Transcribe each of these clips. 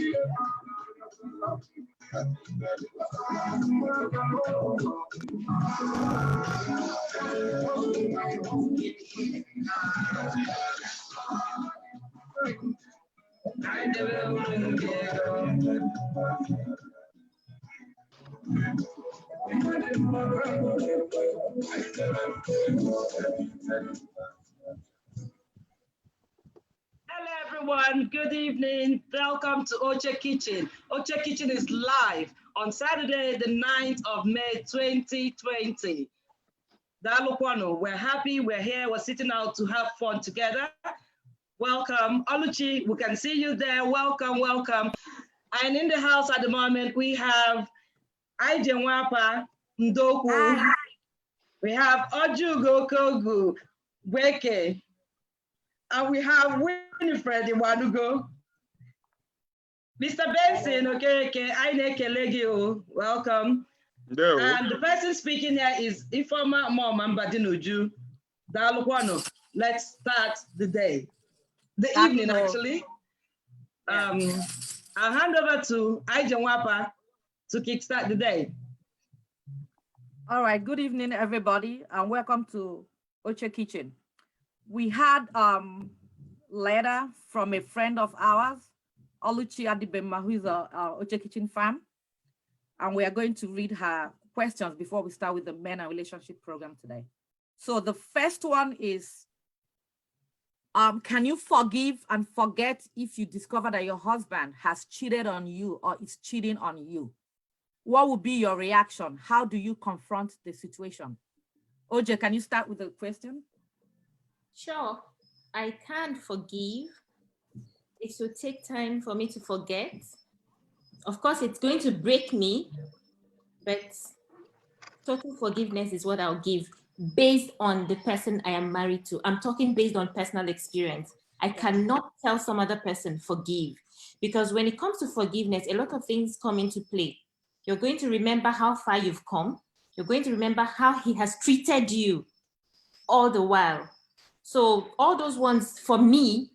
Hello everyone, good evening. Welcome to Oche Kitchen. Oche Kitchen is live on Saturday, the 9th of May, 2020. Dalukwano, we're happy, we're here, we're sitting out to have fun together. Welcome. Oluchi, we can see you there. Welcome, welcome. And in the house at the moment, we have Ijenwapa Ndoku. We have Ojugo Kogu Weke. And we have Winifred Iwanugo. Mr. Benson Okereke, Ainekelegio, welcome. No. And the person speaking here is Ifoma Mbadinuju. Dalukwano. Let's start the day. The evening, actually. I'll hand over to Ijenwapa to kickstart the day. All right, good evening, everybody, and welcome to Oche Kitchen. We had letter from a friend of ours, Oluchi Adibema, who is a Oche Kitchen fan, and we are going to read her questions before we start with the men and relationship program today. So the first one is, can you forgive and forget if you discover that your husband has cheated on you or is cheating on you? What would be your reaction? How do you confront the situation? Oje, can you start with the question? Sure, I can't forgive. It will take time for me to forget. Of course, it's going to break me, but total forgiveness is what I'll give based on the person I am married to. I'm talking based on personal experience. I cannot tell some other person forgive, because when it comes to forgiveness, a lot of things come into play. You're going to remember how far you've come. You're going to remember how he has treated you all the while. So all those ones, for me,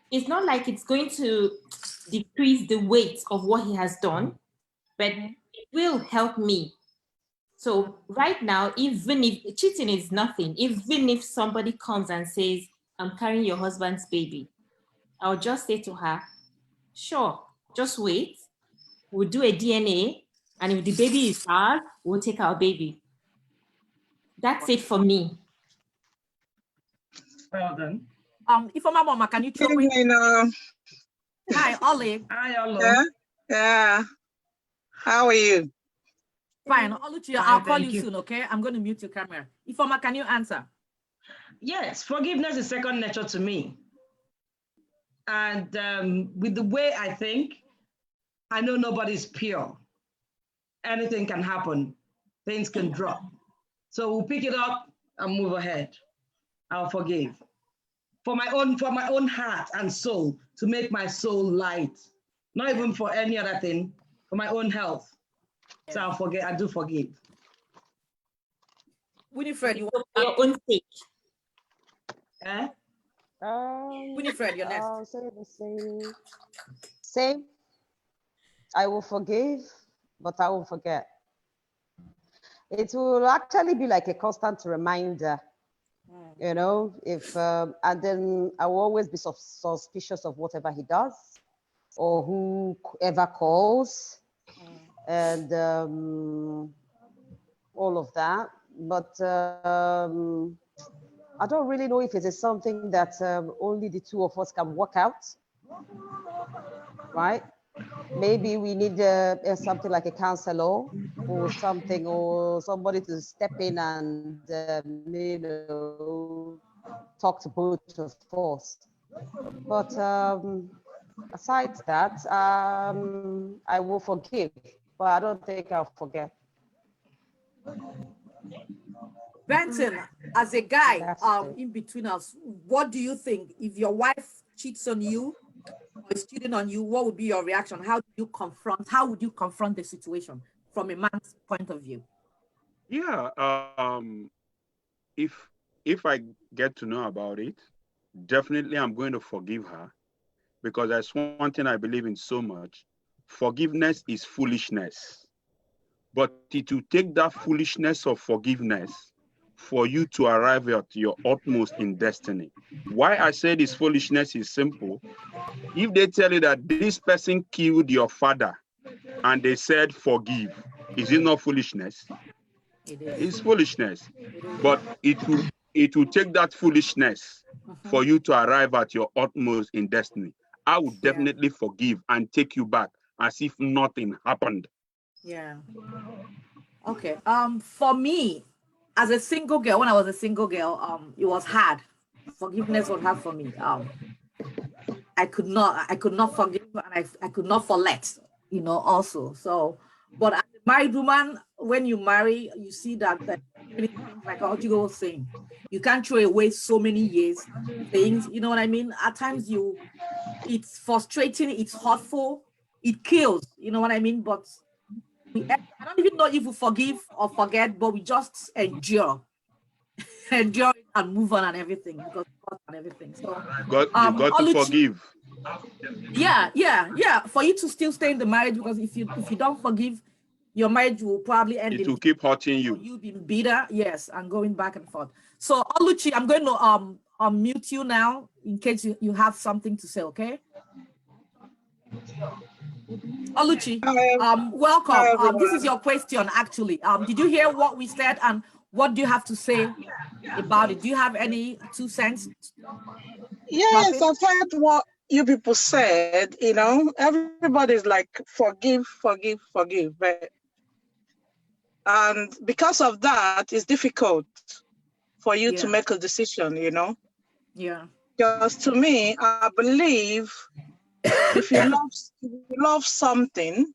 it's not like it's going to decrease the weight of what he has done, but it will help me. So right now, even if cheating is nothing, even if somebody comes and says, I'm carrying your husband's baby, I'll just say to her, sure, just wait. We'll do a DNA, and if the baby is ours, we'll take our baby. That's it for me. Well done. Ifoma Mama, can you throw in? Hi, Ollie. Hi, Ollie. Yeah, yeah. How are you? Fine, Oluchi, I'll call you soon, okay? I'm going to mute your camera. Ifoma, can you answer? Yes, forgiveness is second nature to me. And with the way I think, I know nobody's pure. Anything can happen. Things can drop. So we'll pick it up and move ahead. I'll forgive. For my own heart and soul, to make my soul light. Not even for any other thing, for my own health. So I'll forget, I do forgive. Winifred, you want your own sake. Eh? Winifred, you're next. I'll say the same. Same. I will forgive, but I will forget. It will actually be like a constant reminder, you know, if, and then I will always be suspicious of whatever he does or whoever calls and all of that. But I don't really know if it is something that only the two of us can work out, right? Maybe we need something like a counselor or something, or somebody to step in and you know, talk to both of us. But aside that, I will forgive, but I don't think I'll forget. Benson, as a guy in between us, what do you think if your wife cheats on you or is cheating on you? What would be your reaction? How would you confront the situation from a man's point of view? Yeah, if I get to know about it, definitely I'm going to forgive her, because there's one thing I believe in so much. Forgiveness is foolishness. But it will take that foolishness of forgiveness for you to arrive at your utmost in destiny. Why I say this foolishness is simple. If they tell you that this person killed your father and they said forgive, is it not foolishness? It is. It's foolishness. It is. But it will take that foolishness for you to arrive at your utmost in destiny. I would definitely forgive and take you back as if nothing happened. Yeah. Okay. For me, as a single girl, when I was a single girl, it was hard. Forgiveness was hard for me. I could not forgive, and I could not forget, also. So, but as a married woman, when you marry, you see that like Oche was saying, you can't throw away so many years things, you know what I mean? At times it's frustrating, it's hurtful, it kills, you know what I mean? But I don't even know if we forgive or forget, but we just endure it and move on and everything, because and everything. So you got to forgive. Yeah. For you to still stay in the marriage, because if you don't forgive, your marriage will probably end. It will keep hurting you. You being bitter, yes, and going back and forth. So Oluchi, I'm going to unmute you now in case you have something to say, okay? Oluchi, welcome. This is your question, actually. Did you hear what we said, and what do you have to say about it? Do you have any 2 cents? Yes, I've heard what you people said. Everybody's like forgive, but and because of that, it's difficult for you to make a decision. Yeah. Because to me, I believe if you love something,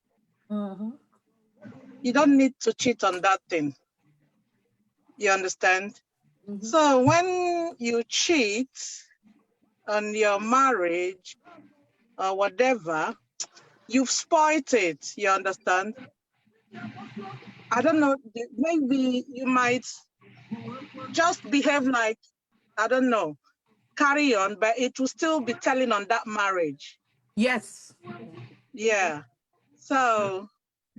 you don't need to cheat on that thing. You understand? So when you cheat on your marriage or whatever, you've spoiled it. You understand? I don't know, maybe you might just behave like, I don't know, carry on, but it will still be telling on that marriage. Yes. Yeah. So.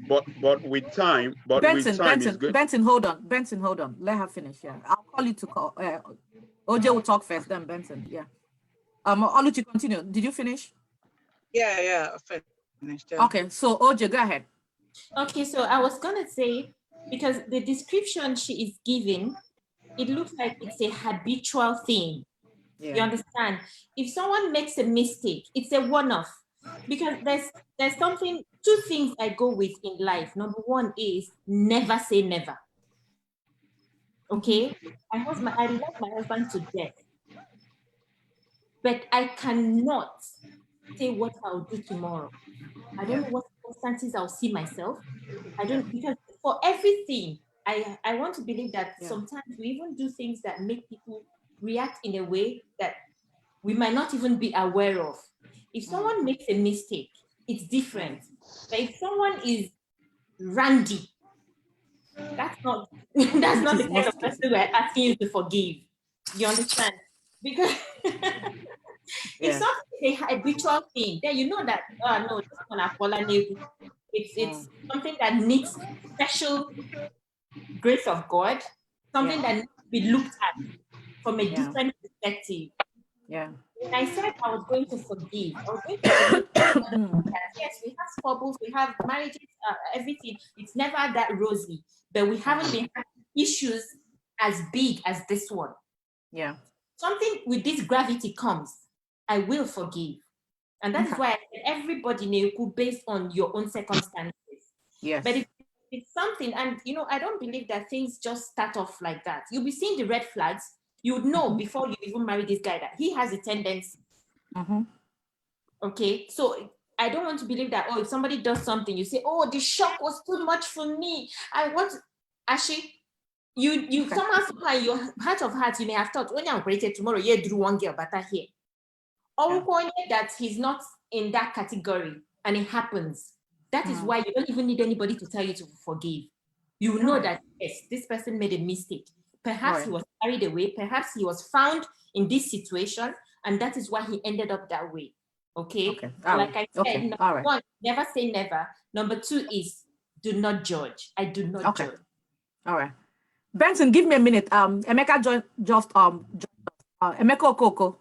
But with time, Benson, hold on. Benson, hold on. Let her finish. Yeah, I'll call you to call. Oche will talk first, then Benson. Yeah. Oluchi, continue. Did you finish? Yeah, I finished. Yeah. Okay, so Oche, go ahead. Okay, so I was gonna say, because the description she is giving, it looks like it's a habitual thing. Yeah. You understand? If someone makes a mistake, it's a one-off. Because there's 2 things I go with in life. Number 1 is never say never. Okay? I love my husband to death. But I cannot say what I'll do tomorrow. I don't know what circumstances I'll see myself. Because for everything, I want to believe that sometimes we even do things that make people react in a way that we might not even be aware of. If someone makes a mistake, it's different. But if someone is randy, that's not the kind of person we're asking you to forgive. You understand? Because if something is a habitual thing, then you know that no, this one it's something that needs special grace of God, something that needs to be looked at from a different perspective. Yeah. When I said I was going to forgive, I was going to forgive that yes, we have squabbles, we have marriages, everything. It's never that rosy, but we haven't been having issues as big as this one. Yeah. Something with this gravity comes, I will forgive. And that is why I said everybody needs based on your own circumstances. Yes. But it's something, and I don't believe that things just start off like that. You'll be seeing the red flags. You would know before you even marry this guy that he has a tendency. Okay, so I don't want to believe that, if somebody does something, you say, oh, the shock was too much for me. Actually, you somehow in your heart of hearts, you may have thought, when I'm operated tomorrow, drew one girl better here. Or that he's not in that category, and it happens. That is why you don't even need anybody to tell you to forgive. You know that, yes, this person made a mistake. Perhaps he was carried away. Perhaps he was found in this situation, and that is why he ended up that way. Okay. Okay. Like I said, okay. number All right. one, never say never. Number two is do not judge. I do not judge. All right. Benson, give me a minute. Emeka Emeka Okoko.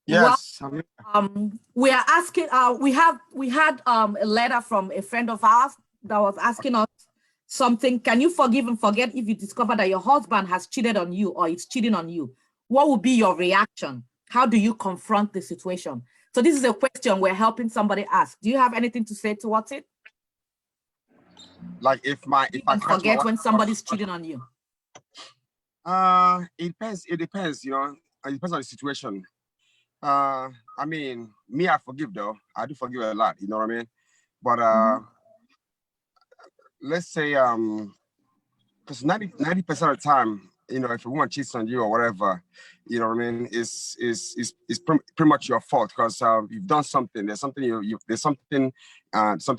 Yes. Well, we are asking. We had a letter from a friend of ours that was asking us something. Can you forgive and forget if you discover that your husband has cheated on you or is cheating on you? What would be your reaction? How do you confront the situation? So this is a question we're helping somebody ask. Do you have anything to say towards it? Like if I forget when somebody's cheating on you. It depends, you know. It depends on the situation. I mean, me, I forgive though. I do forgive a lot, you know what I mean? But let's say because 90% of the time, you know, if a woman cheats on you or whatever, you know what I mean, is pretty much your fault because you've done something. There's something there's something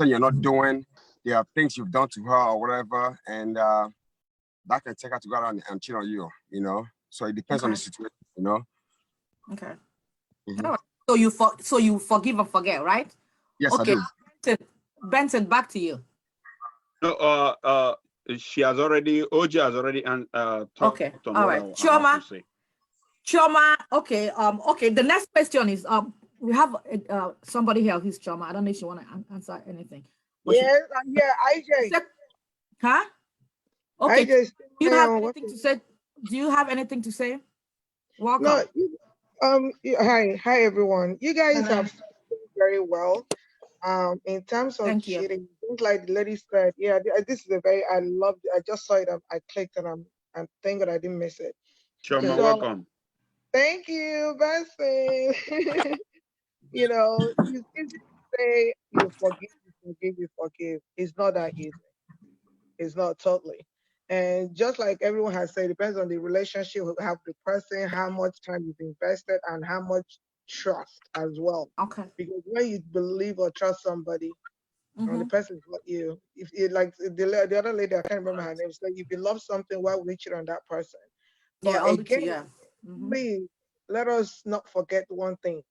you're not doing. There are things you've done to her or whatever, and that can take her to go out and cheat on you, you know. So it depends on the situation, you know. Okay. Mm-hmm. All right. So you forgive and forget, right? Yes, okay. I do. Benson, back to you. No, Oche has already talked okay. on all what right. I have to say. Chioma, okay. Okay. The next question is we have somebody here who's Chioma. I don't know if you want to answer anything. Yes, I'm here. IJ. Huh? Okay. IJ, Do you have anything to say? Do you have anything to say? Welcome. No, hi everyone. You guys have done very well. In terms of cheating, things like the lady said, yeah, this is I loved it. I just saw it. I clicked and I'm thank God I didn't miss it. Chioma, welcome. Thank you, Benson. You know, it's easy to say you forgive. It's not that easy. It's not totally. And just like everyone has said, it depends on the relationship you have with the person, how much time you've invested, and how much trust as well. Okay. Because when you believe or trust somebody, and the person is not you, if you like the other lady, I can't remember her name, so if you love something, why would you cheat on that person? But again, please let us not forget one thing.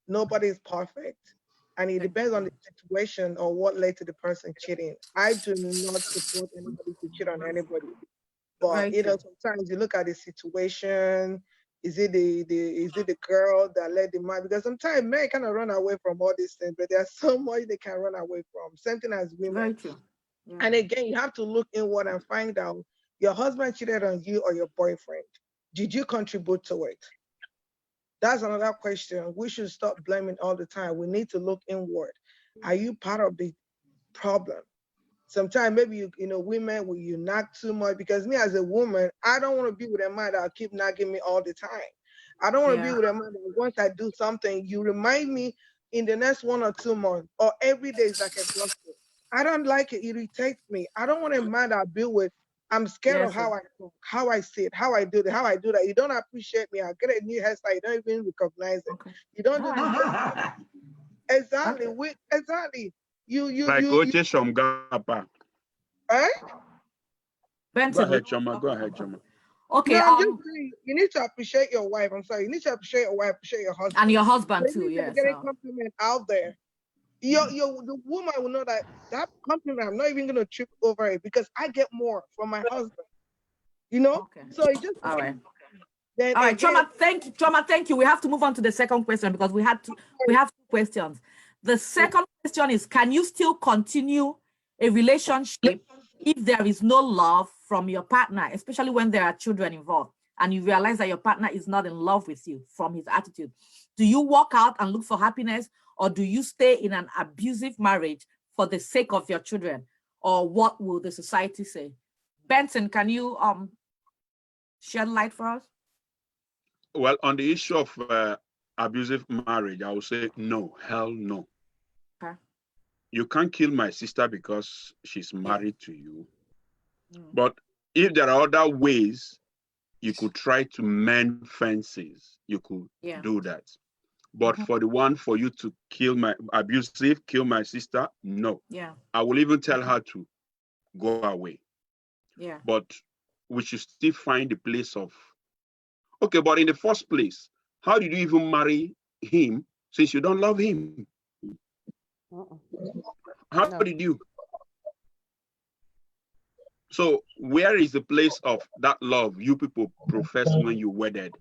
Nobody is perfect. And it depends on the situation or what led to the person cheating. I do not support anybody to cheat on anybody. But you know, sometimes you look at the situation, is it the girl that led the man? Because sometimes men kind of run away from all these things, but there's so much they can run away from. Same thing as women. Very true. Yeah. And again, you have to look inward and find out your husband cheated on you or your boyfriend. Did you contribute to it? That's another question. We should stop blaming all the time. We need to look inward. Are you part of the problem? Sometimes maybe women will you nag too much, because me as a woman, I don't want to be with a man that'll keep nagging me all the time. I don't want to be with a man that once I do something, you remind me in the next 1 or 2 months, or every day is like a cluster. I don't like it. It irritates me. I don't want a man that I build with. I'm scared of how I talk, how I sit, how I do that, how I do that. You don't appreciate me. I get a new hairstyle. You don't even recognize it. Okay. You don't do this. Exactly. Okay. Exactly. You like Oche from Gapa. Eh? Benson, go ahead, Chioma. Okay. No, I'm just saying, you need to appreciate your wife. I'm sorry. You need to appreciate your wife, appreciate your husband. And your husband too, yeah. Getting compliment out there. The woman will know that compliment, I'm not even gonna trip over it, because I get more from my husband. You know? Okay. So it just all right. Then all right, again, Chioma, thank you. We have to move on to the second question because we have 2 questions. The second question is, can you still continue a relationship if there is no love from your partner, especially when there are children involved, and you realize that your partner is not in love with you from his attitude? Do you walk out and look for happiness, or do you stay in an abusive marriage for the sake of your children? Or what will the society say? Benson, can you shed light for us? Well, on the issue of abusive marriage, I would say no, hell no. Okay. You can't kill my sister because she's married to you. But if there are other ways you could try to mend fences, you could do that. But for you to kill my sister, no. Yeah. I will even tell her to go away. Yeah. But we should still find the place of, okay, but in the first place, how did you even marry him since you don't love him? How did you? So where is the place of that love you people profess when you wedded?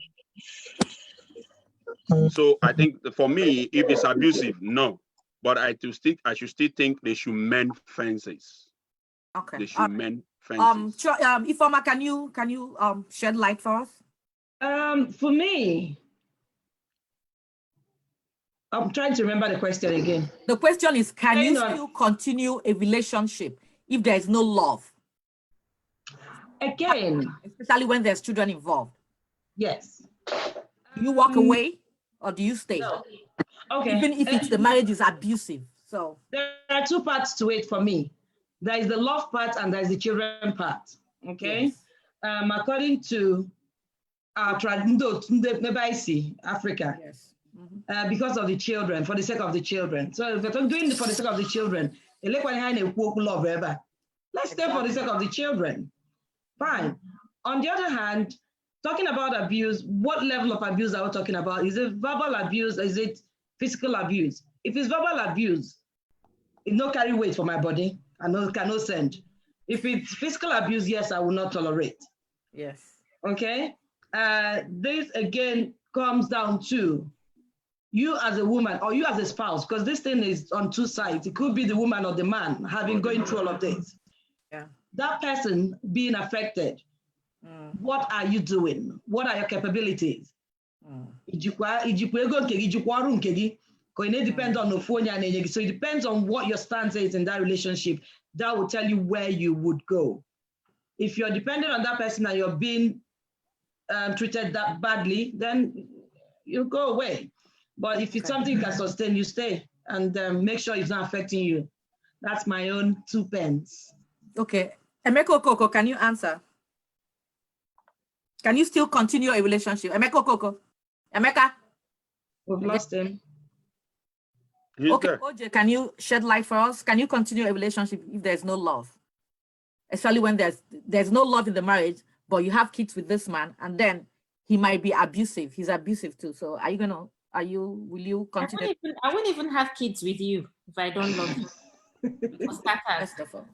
So I think for me, if it's abusive, no. But I should still think they should mend fences. Okay. They should mend fences. Ifoma, can you shed light for us? For me, I'm trying to remember the question again. The question is, can you still continue a relationship if there is no love? Again. Especially when there's children involved. Yes. Do you walk away or do you stay? No. Okay. Even if the marriage is abusive. So there are two parts to it for me. There is the love part and there is the children part. Okay. Yes. According to our Africa. Yes. Because of the children, for the sake of the children. So if we're doing it for the sake of the children, let's stay for the sake of the children. Fine. On the other hand, talking about abuse, what level of abuse are we talking about? Is it verbal abuse? Is it physical abuse? If it's verbal abuse, it no carry weight for my body. I cannot send. If it's physical abuse, yes, I will not tolerate. Yes. Okay. This again comes down to you as a woman or you as a spouse, because this thing is on two sides. It could be the woman or the man going through all of this. Yeah. That person being affected. What are you doing? What are your capabilities? It depends on the phone. So it depends on what your stance is in that relationship. That will tell you where you would go. If you're dependent on that person and you're being treated that badly, then you go away. But if it's something you can sustain, you stay and make sure it's not affecting you. That's my own 2 pence. Okay. Emeka Okoko, can you answer? Can you still continue a relationship? Emeka Okoko. Emeka? We've lost him. Okay, Oche, can you shed light for us? Can you continue a relationship if there's no love? Especially when there's no love in the marriage, but you have kids with this man, and then he might be abusive. He's abusive too. So will you continue? I wouldn't even have kids with you if I don't love you. First of all.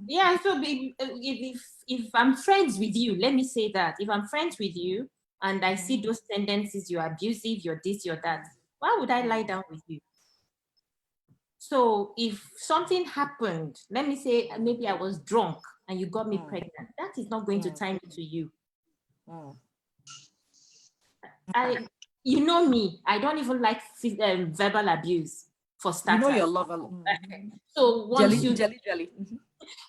Yeah, so if I'm friends with you, let me say that. If I'm friends with you and I see those tendencies, you're abusive, you're this, you're that, why would I lie down with you? So if something happened, let me say maybe I was drunk and you got me pregnant, that is not going to tie me to you. You know me, I don't even like verbal abuse for starters. You know your lover. So once jelly.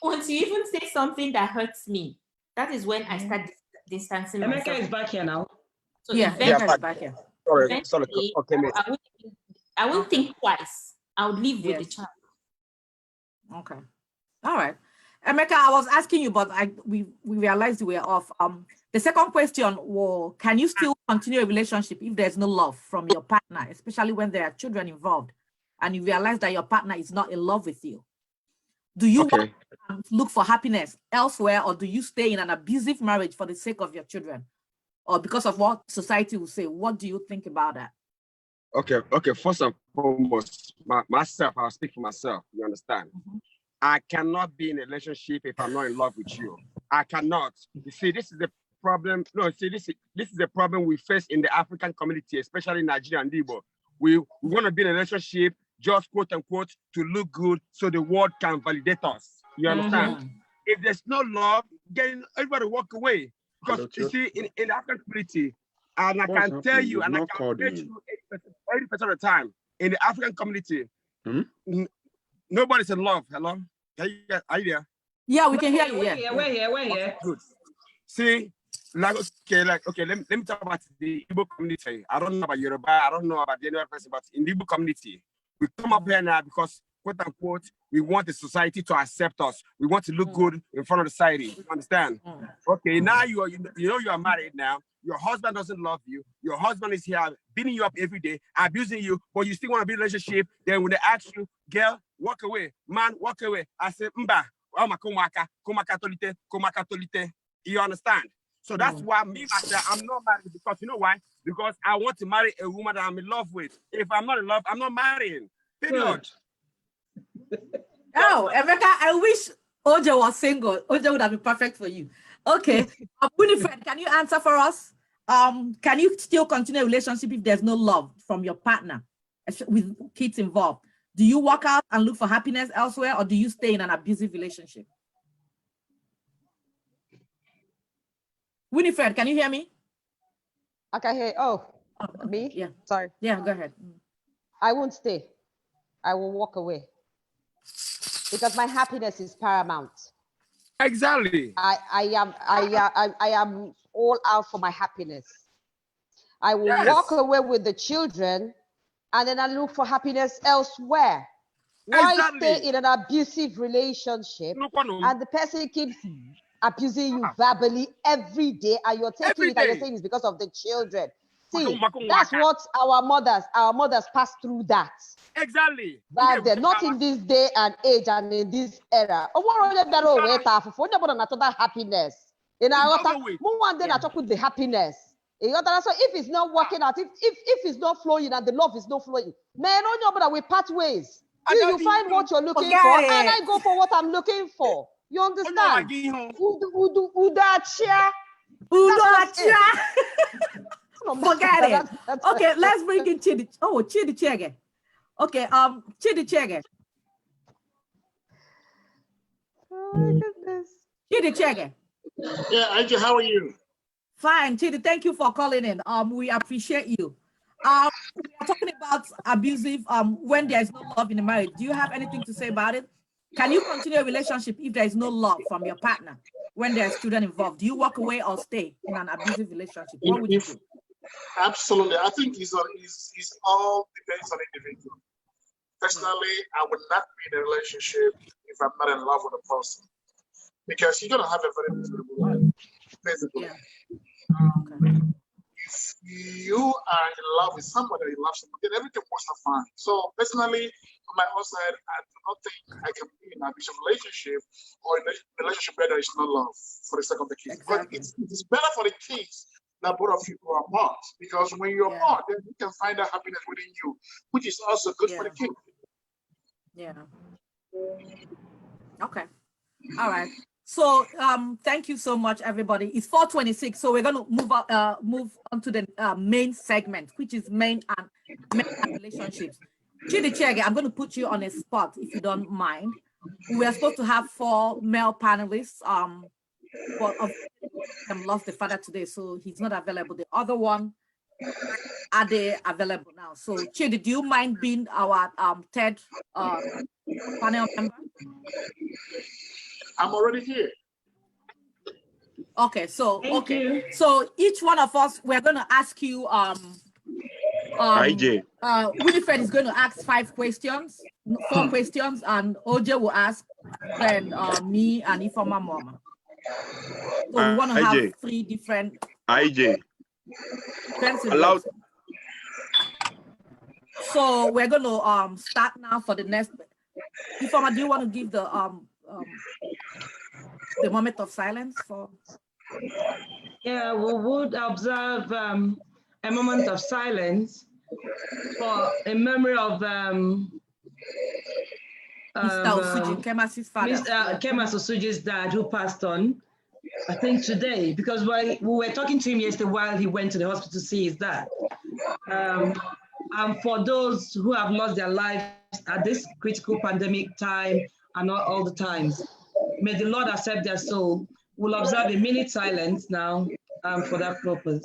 Once you even say something that hurts me, that is when I start distancing myself. Emeka is back here now. So Emeka is back here. Sorry. Okay, I wouldn't think twice. I would live with the child. Okay. All right. Emeka, I was asking you, but we realized we were off. The second question was, can you still continue a relationship if there's no love from your partner, especially when there are children involved, and you realize that your partner is not in love with you? Do you want to look for happiness elsewhere, or do you stay in an abusive marriage for the sake of your children, or because of what society will say? What do you think about that? Okay. First and foremost, myself, I'll speak for myself. You understand? I cannot be in a relationship if I'm not in love with you. I cannot. You see, this is the problem. No, see, this is the problem we face in the African community, especially in Nigeria and Igbo. We want to be in a relationship just quote unquote to look good so the world can validate us. You understand? If there's no love, then everybody walk away. Because you see, in the African community, and I can tell you, and I can bet you 80% of the time, in the African community, nobody's in love. Hello? Are you there? Yeah, we can hear you. We're here. Good. See, let me talk about the Igbo community. I don't know about Yoruba, I don't know about the other person, but in the Igbo community, we come up here now because, quote unquote, we want the society to accept us. We want to look good in front of the society. You understand? Okay, now you are married now. Your husband doesn't love you. Your husband is here beating you up every day, abusing you, but you still want to be in a relationship. Then when they ask you, girl, walk away, man, walk away. I say, mba, kumaka tolite. You understand? So that's why me myself, I'm not married, because you know why? Because I want to marry a woman that I'm in love with. If I'm not in love, I'm not marrying. Period. Oh, Emeka, I wish Oche was single. Oche would have been perfect for you. Okay. Winifred, can you answer for us? Can you still continue a relationship if there's no love from your partner with kids involved? Do you walk out and look for happiness elsewhere, or do you stay in an abusive relationship? Winifred, can you hear me? I can hear. Oh, okay. me? Yeah. Sorry. Yeah, go ahead. I won't stay. I will walk away because my happiness is paramount. Exactly. I am all out for my happiness. I will walk away with the children, and then I look for happiness elsewhere. Why stay in an abusive relationship and the person keeps abusing you verbally every day, and you're taking it and you're saying it's because of the children? See, that's what our mothers passed through that. Exactly. But they're not in this day and age and in this era. Happiness. In our one day, I talk with the happiness. So if it's not working out, if it's not flowing and the love is not flowing, man, no, we part ways. You find what you're looking for, and I go for what I'm looking for. You understand? Udachia. Forget it. Okay, let's bring in Chidi. Oh, Chidi Chiege. Okay, Chidi Chiege. Oh my goodness. Chidi Chiege. Yeah, Auntie, how are you? Fine, Chidi, thank you for calling in. We appreciate you. We are talking about abusive when there is no love in the marriage. Do you have anything to say about it? Can you continue a relationship if there is no love from your partner when there's children involved? Do you walk away or stay in an abusive relationship? What would you do? Absolutely. I think it's all depends on the individual. Personally, I would not be in a relationship if I'm not in love with a person, because you're gonna have a very miserable life, basically. If you are in love with somebody, you love somebody, then everything works out fine. So personally, on my own side, I do not think I can be in an abusive relationship or in a relationship where there is no love for the sake of the kids. Exactly. But it's better for the kids that both of you are apart, because when you're apart, then you can find that happiness within you, which is also good for the kid. Yeah. Okay. All right. So thank you so much, everybody. It's 4:26, so we're going to move on to the main segment, which is men and relationships. Chidi Chiege, I'm going to put you on a spot if you don't mind. We are supposed to have 4 male panelists, but of them lost the father today, so he's not available. The other one, are they available now? So Chidi, do you mind being our third panel member? I'm already here. Okay, so Thank you. So each one of us, we're going to ask you Winifred is going to ask 5 questions, 4 questions, and Oche will ask then me and Ifoma Mama. So we want to have 3 different allowed. So we're going to start now for the next. Ifoma, do you want to give the moment of silence for? Yeah, we would observe a moment of silence for a memory of Mr. Osuji, Kemasi's father. Kemas Osuji's dad, who passed on, I think today, because we were talking to him yesterday while he went to the hospital to see his dad. And for those who have lost their lives at this critical pandemic time and not all the times, may the Lord accept their soul. We'll observe a minute silence now for that purpose.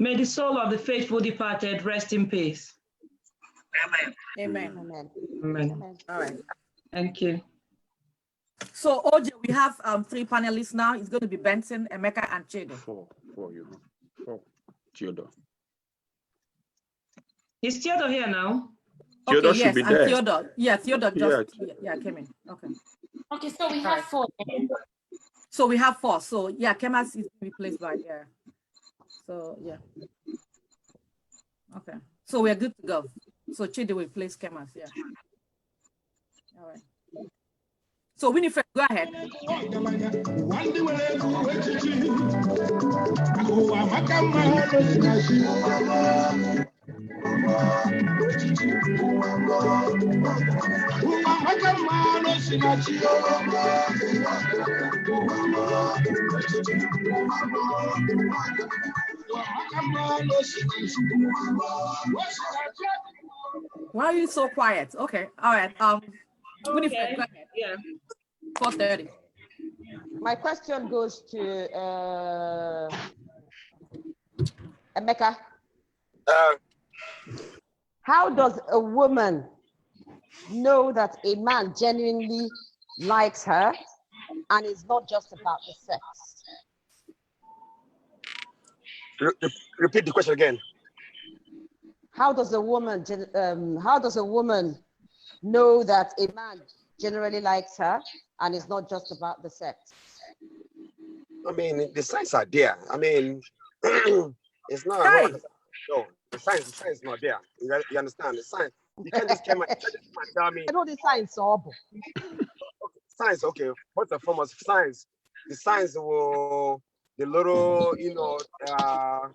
May the soul of the faithful departed rest in peace. Amen. Amen. Amen. All right. Thank you. So, Oche, we have 3 panelists now. It's going to be Benson, Emeka, and Chidi. Four, Theodore. Is Theodore here now? Theodore Okay, should yes, be and there. Theodore. Yeah, Theodore just came in. Okay. Okay, so we have 4. So we have 4. So yeah, Kemas is replaced by So yeah. Okay. So we're good to go. So Chidi will replace Kemas. Yeah. All right. So Winifred, go ahead. Why are you so quiet? Okay. All right. Winifred, go ahead. Yeah. 4:30. My question goes to Emeka. How does a woman know that a man genuinely likes her and it's not just about the sex? Repeat the question again. How does a woman know that a man generally likes her and it's not just about the sex? I mean, the signs are there. I mean, it's not Hey. no, the signs is not there. You understand the sign? You can't just come and tell me. I know the signs are. Signs, okay. First and foremost, signs. The signs will the little, to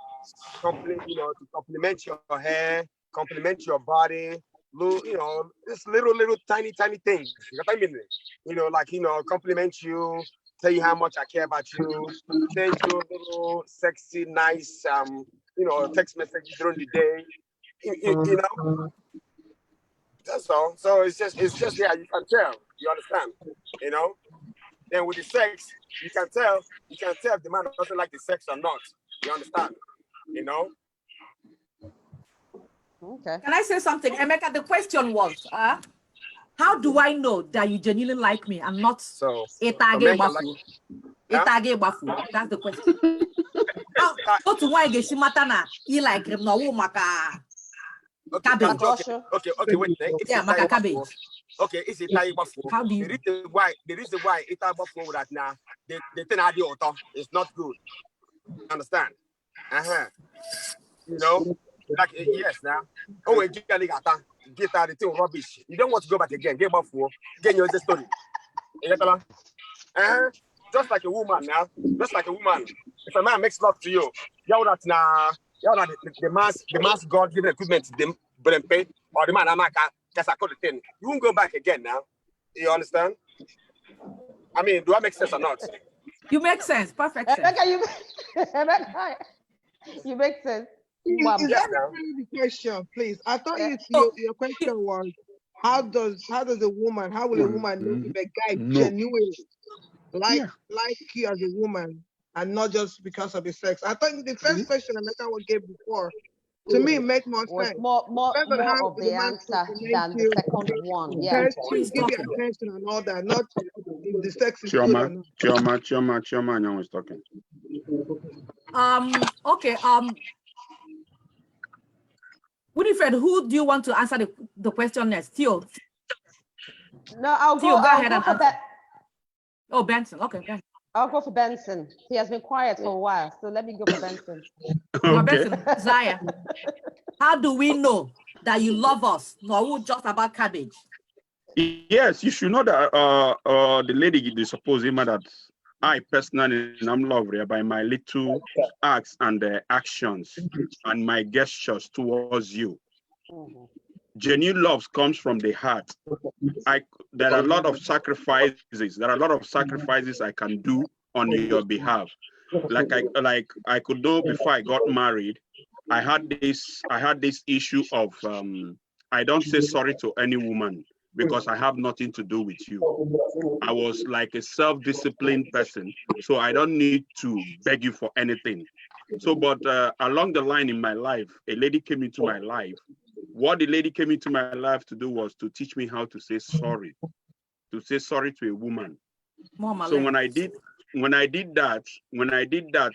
compliment your hair, compliment your body, little, this little tiny things. You know what I mean? Compliment you, tell you how much I care about you, send you a little sexy, nice, text message during the day. You know, that's all. So it's just yeah, you can tell. You understand? Then with the sex, you can tell if the man doesn't like the sex or not. You understand? Okay. Can I say something? Emeka, the question was, how do I know that you genuinely like me and not Etage Bafu? Etage Bafu. That's the question. How to why get Simatana? You like him no maka cabbage. Okay, wait. Yeah, maka cabbage. Okay, it's Etage Bafu. How do you? The reason why Etage Bafu right now, the thing I do is not good. Understand? Like yes now. Oh, get out the thing rubbish. You don't want to go back again. Get off for get your story. Just like a woman now. Just like a woman. If a man makes love to you, the mass God given equipment to them, but then pay or the man that's I call the thing. You won't go back again now. You understand? I mean, do I make sense or not? You make sense. Perfect sense. You make sense. Is that the question, please? I thought your question was how will a woman know if a guy genuinely like you as a woman and not just because of the sex? I thought the first question Emeka gave before, to me, make more sense. More of the answer than the second one. Yeah. Give you attention and all that, not if the sex is good or not. Chioma was talking. Okay. Winifred, who do you want to answer the question next? Theo. No, I'll go ahead and answer. Oh, Benson. Okay. Go ahead. I'll go for Benson. He has been quiet for a while, so let me go for Benson. Okay. Benson, Zaya, how do we know that you love us? No, just about cabbage. Yes, you should know that the lady is supposing that I personally am loved by my little acts and actions and my gestures towards you. Genuine love comes from the heart. There are a lot of sacrifices. There are a lot of sacrifices I can do on your behalf. Like I could do before I got married. I had this issue of I don't say sorry to any woman. because I have nothing to do with you. I was like a self-disciplined person, so I don't need to beg you for anything. So, but along the line in my life, a lady came into my life. What the lady came into my life to do was to teach me how to say sorry to a woman. So when I did that,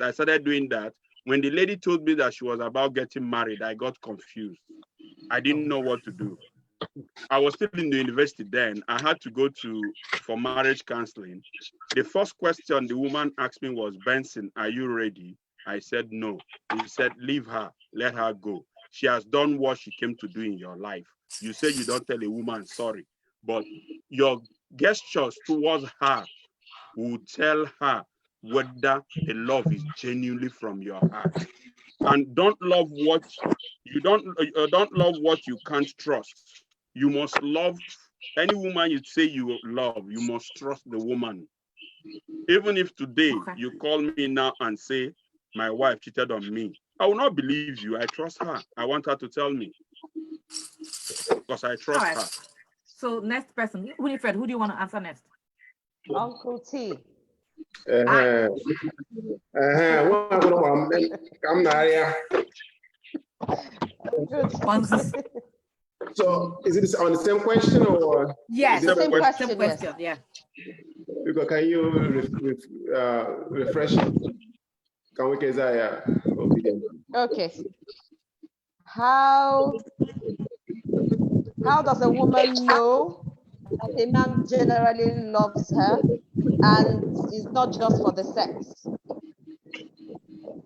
I started doing that. When the lady told me that she was about getting married, I got confused. I didn't know what to do. I was still in the university then. I had to go for marriage counseling. The first question the woman asked me was, Benson, are you ready? I said, no. He said, leave her, let her go. She has done what she came to do in your life. You say you don't tell a woman sorry, but your gestures towards her will tell her whether the love is genuinely from your heart. And don't love what you can't trust. You must love any woman you say you love. You must trust the woman. Even if today you call me now and say my wife cheated on me, I will not believe you. I trust her. I want her to tell me because I trust her. So next person, Winifred, who do you want to answer next? Uncle T. So is it on the same question or? Yes, same question. Yes. Yeah. Because can you refresh it? Can we get obedient? Okay. How does a woman know that a man generally loves her and is not just for the sex?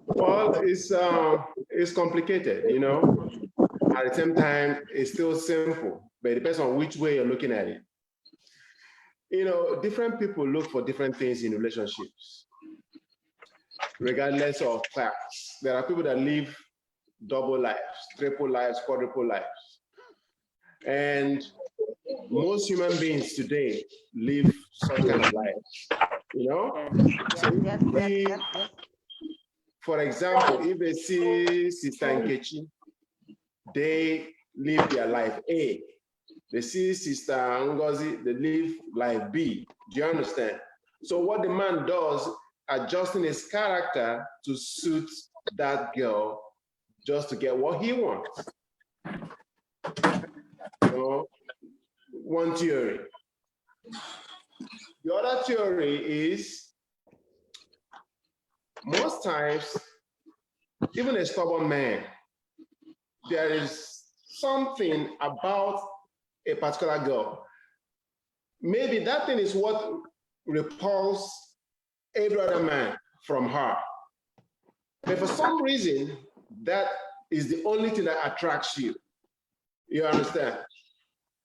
Well, it's complicated, you know. At the same time, it's still simple, but it depends on which way you're looking at it. You know, different people look for different things in relationships, regardless of class. There are people that live double lives, triple lives, quadruple lives. And most human beings today live such kind of lives, you know? Yes. For example, if they see Sister Nkechi, they live their life A. They see Sister Ngozi, they live life B. Do you understand? So what the man does, adjusting his character to suit that girl just to get what he wants. You know, one theory. The other theory is most times, even a stubborn man, there is something about a particular girl. Maybe that thing is what repulses every other man from her. But for some reason, that is the only thing that attracts you. You understand?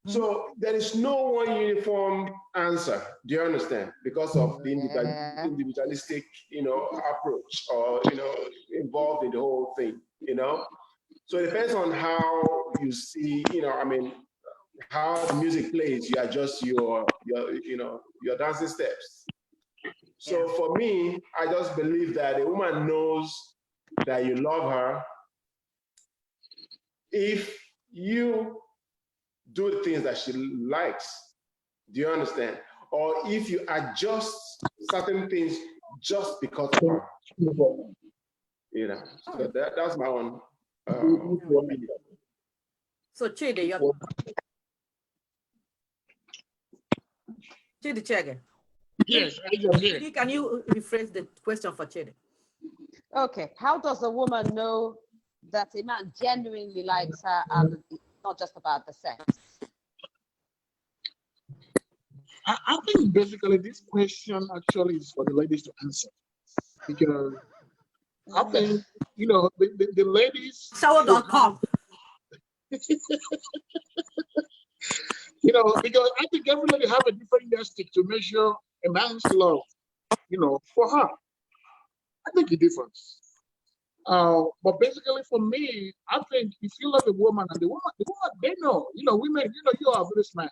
So there is no one uniform answer. Do you understand? Because of the individualistic, you know, approach, or, you know, involved in the whole thing, you know? So it depends on how you see, you know, I mean, how the music plays, you adjust your dancing steps. So for me, I just believe that a woman knows that you love her if you do the things that she likes. Do you understand? Or if you adjust certain things just because of her. You know, so that's my own opinion. So Chidi, Chidi Chiege. Yes, I am here. Can you rephrase the question for Chidi? Okay. How does a woman know that a man genuinely likes her and it's not just about the sex? I think basically this question actually is for the ladies to answer, because I think, you know, the ladies. Shower.com. You know, because I think every lady have a different yardstick to measure a man's love, you know, for her. I think it differs. But basically for me, I think if you love a woman, and the woman, they know, you know, women, you know, you are a British man.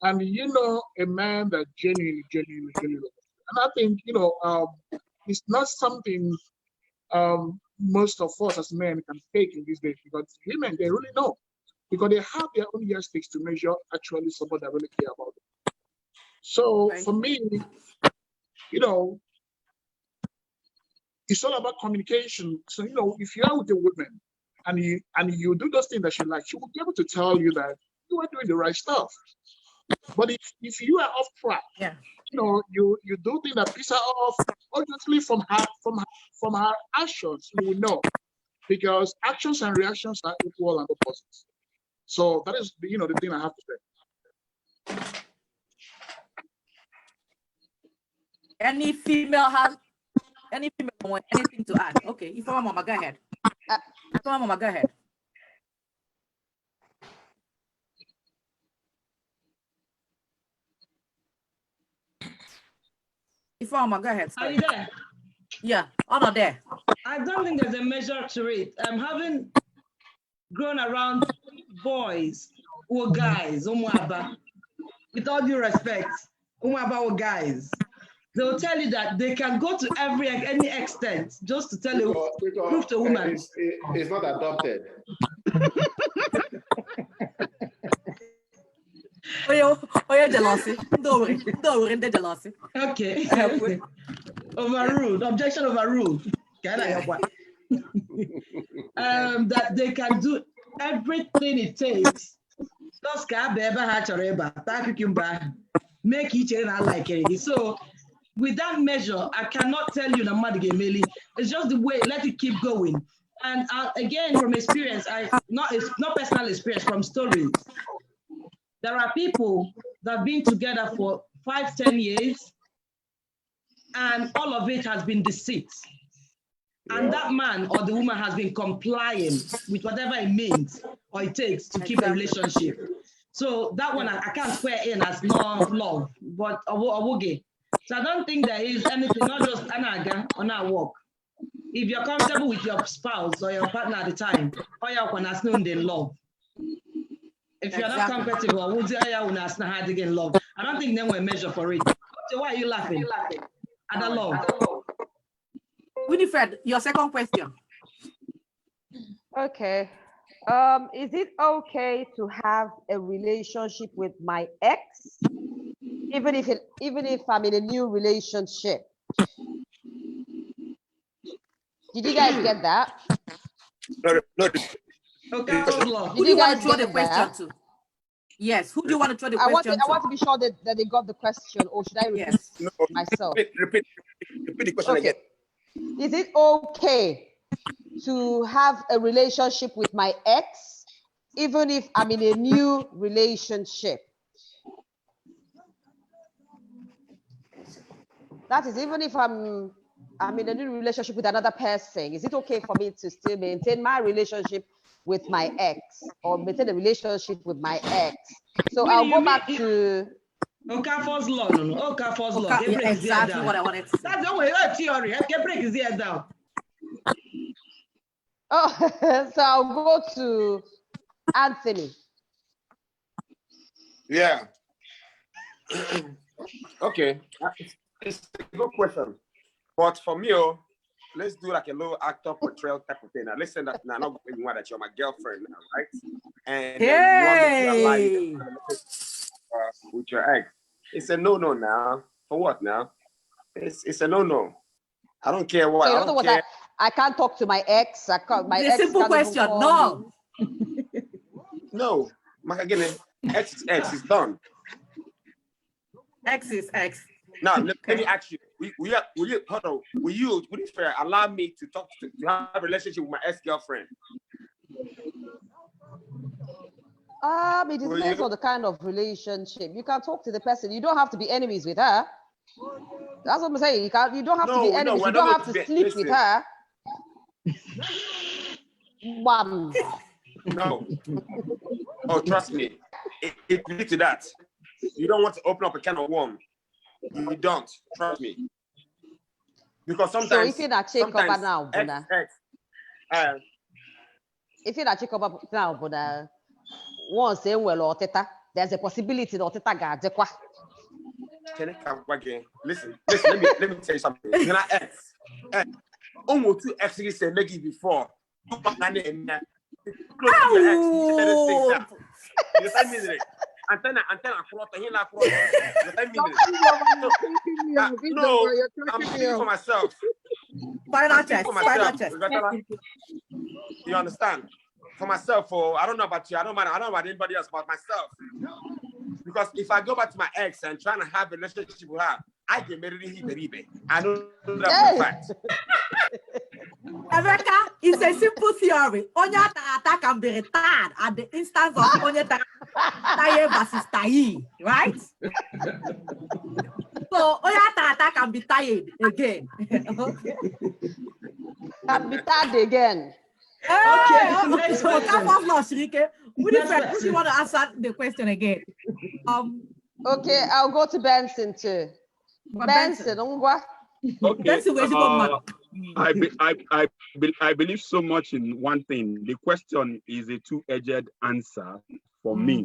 And you know a man that genuinely loves you. And I think, you know, it's not something most of us as men can fake in these days, because women, they really know. because they have their own yardsticks to measure actually someone that really care about them. So for me, you know, it's all about communication. So, you know, if you are with a woman and you do those things that she likes, she will be able to tell you that you are doing the right stuff. But if you are off track, yeah, you know, you do things that piss her off, obviously from her actions, you will know. Because actions and reactions are equal and opposites. So that is, you know, the thing I have to say. Any female want anything to add? Okay, if Mama, go ahead. Mama, go ahead. If Mama, go ahead. Are you there? Yeah, I'm not there. I don't think there's a measure to it. Having grown around boys or guys, with all due respect, or guys, they'll tell you that they can go to any extent just to tell you, prove to a woman. It's not adopted. Jealousy. Don't worry, jealousy. Okay. Overruled. Objection overruled. That they can do everything it takes. Make each other like it. So with that measure, I cannot tell you it's just the way, let it keep going. And again, from experience, it's not personal experience, from stories. There are people that have been together for 5-10 years, and all of it has been deceit. Yeah. And that man or the woman has been complying with whatever it means or it takes to keep a relationship. So that one I can't square in as not love, but awoge. So I don't think there is anything, not just anaga on our walk. If you're comfortable with your spouse or your partner at the time, or you can ask them in love. If you're not comfortable, I would say in love. I don't think they will measure for it. So why are you laughing? I don't love. Winifred, your second question. Okay. Is it okay to have a relationship with my ex, even if I'm in a new relationship? Did you guys get that? No. Okay, who do you want to throw the question to? Yes, who do you want to throw the question to? I want to be sure that they got the question, or should I repeat myself? Repeat the question again. Is it okay to have a relationship with my ex, even if I'm in a new relationship? That is, even if I'm in a new relationship with another person, is it okay for me to still maintain my relationship with my ex, or maintain a relationship with my ex? So I'll go back to Okafor's law. No. Okafor's law. Exactly what I wanted to say. That's the way theory. Can break his ear down. Oh, so I'll go to Anthony. Yeah. Okay. It's a good question. But for me, let's do like a little actor portrayal type of thing. Now, listen, that now not going to that you're my girlfriend now, right? And then you want me to lie with your ex. It's a no now. For what now? It's a no. I don't care what. So in other words, I can't talk to my ex. I can't. My ex. Simple question. No. No. Again, ex is ex. It's done. X is X. Now let me ask you. Will you allow me to talk to have a relationship with my ex-girlfriend? It depends on the kind of relationship. You can talk to the person. You don't have to be enemies with her. That's what I'm saying. You don't have to be enemies. You don't have to sleep with her. No. Oh, trust me. It leads to that. You don't want to open up a can of worms. You don't. Trust me. Because sometimes. So if you're not check up now, if you're not check up now, but once they well, there's a possibility that Teta Listen, let me tell you something. You're not ex. Almost two exes say make it before. Close to your ex, you better say that. You tell me the antenna across the hill across. You tell me no, I'm speaking for myself. Final chest. You understand? For myself, I don't know about you. I don't know about anybody else, but myself. Because if I go back to my ex and trying to have a relationship with her, I get married in I know that for a fact. Emeka, it's a simple theory. Onya Tarata can be retired at the instance of Onya Taye versus Tayi, right? So Onya Tarata can be tired again. Okay. Can be tired again. Okay, next question. Would you want to answer the question again? Okay, I'll go to Benson too. Benson, okay. Benson, I believe so much in one thing. The question is a two-edged answer for me.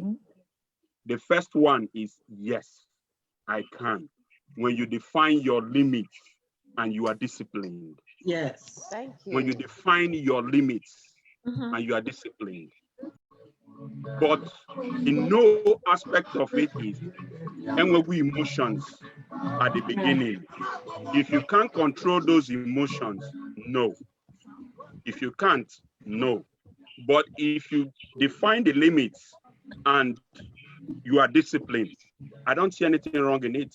The first one is yes, I can. When you define your limits and you are disciplined. Yes. Thank you. When you define your limits and you are disciplined. But in no aspect of it is emotions at the beginning. If you can't control those emotions, no. If you can't, no. But if you define the limits and you are disciplined, I don't see anything wrong in it.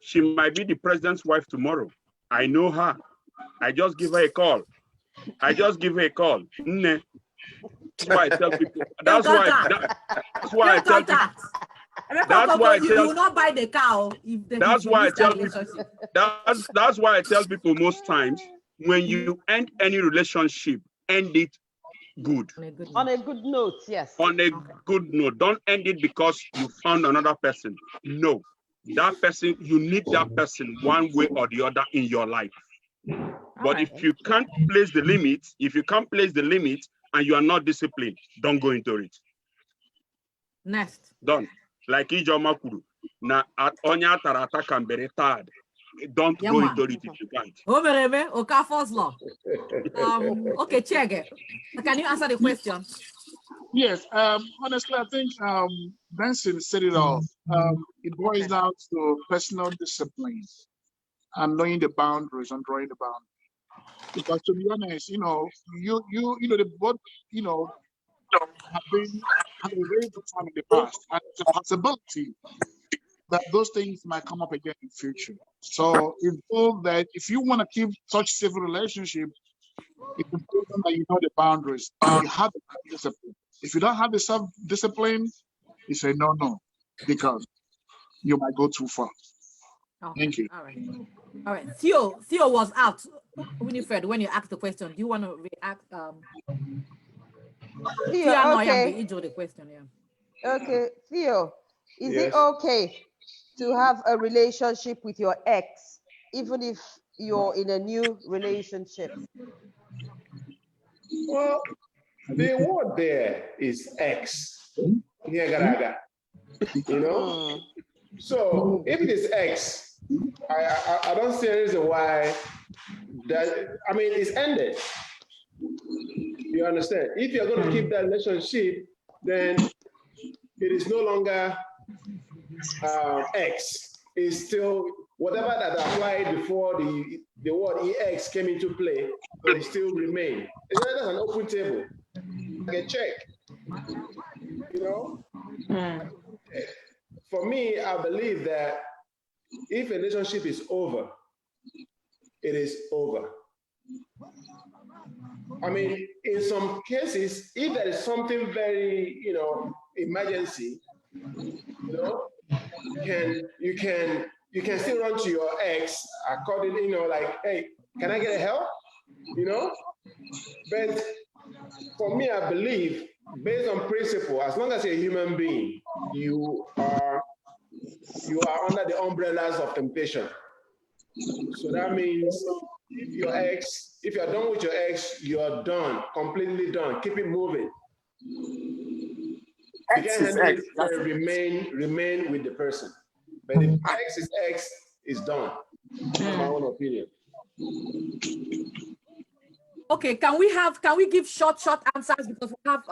She might be the president's wife tomorrow. I know her. I just give her a call. That's why I tell people. That's why I tell people. That's why I tell you will not buy the cow. That's why I tell people. That's why I tell people most times when you end any relationship, end it good. On a good note, yes. On a good note. Don't end it because you found another person. No, that person, you need that person one way or the other in your life. But if you can't place the limits, and you are not disciplined, don't go into it. Next. Don't. Like Ijoma Kuru. Na onya tarata can be retired. Don't go into it if you can't. Okafor's law. Okay, Chiege. Can you answer the question? Yes. Honestly, I think Benson said it all. It boils down to personal discipline and knowing the boundaries and drawing the boundaries. Because to be honest, you the both, have a very good time in the past, and it's a possibility that those things might come up again in the future. So it's all that if you want to keep such civil relationship, it's important that you know the boundaries and you have the discipline. If you don't have the self-discipline, you say no, because you might go too far. Thank you. All right. Theo was out. Winifred, when you asked the question, do you want to react? Theo, okay. The question, Okay, Theo, is it okay to have a relationship with your ex, even if you're in a new relationship? Well, the word there is ex. So if it is ex, I don't see any reason why that. I mean, it's ended. You understand? If you're going to keep that relationship, then it is no longer ex. It's still whatever that applied before the word ex came into play, but it still remain. It's not an open table, like a check. For me, I believe that if a relationship is over, it is over. I mean, in some cases, if there is something very, emergency, you can still run to your ex according, like, hey, can I get help? But for me, I believe, based on principle, as long as you're a human being, you are under the umbrellas of temptation. So that means if you're done with your ex, you're done, completely done. Keep it moving. You can't handle it, remain with the person. But if ex is ex, it's done. That's my own opinion. Okay, can we give short answers because we have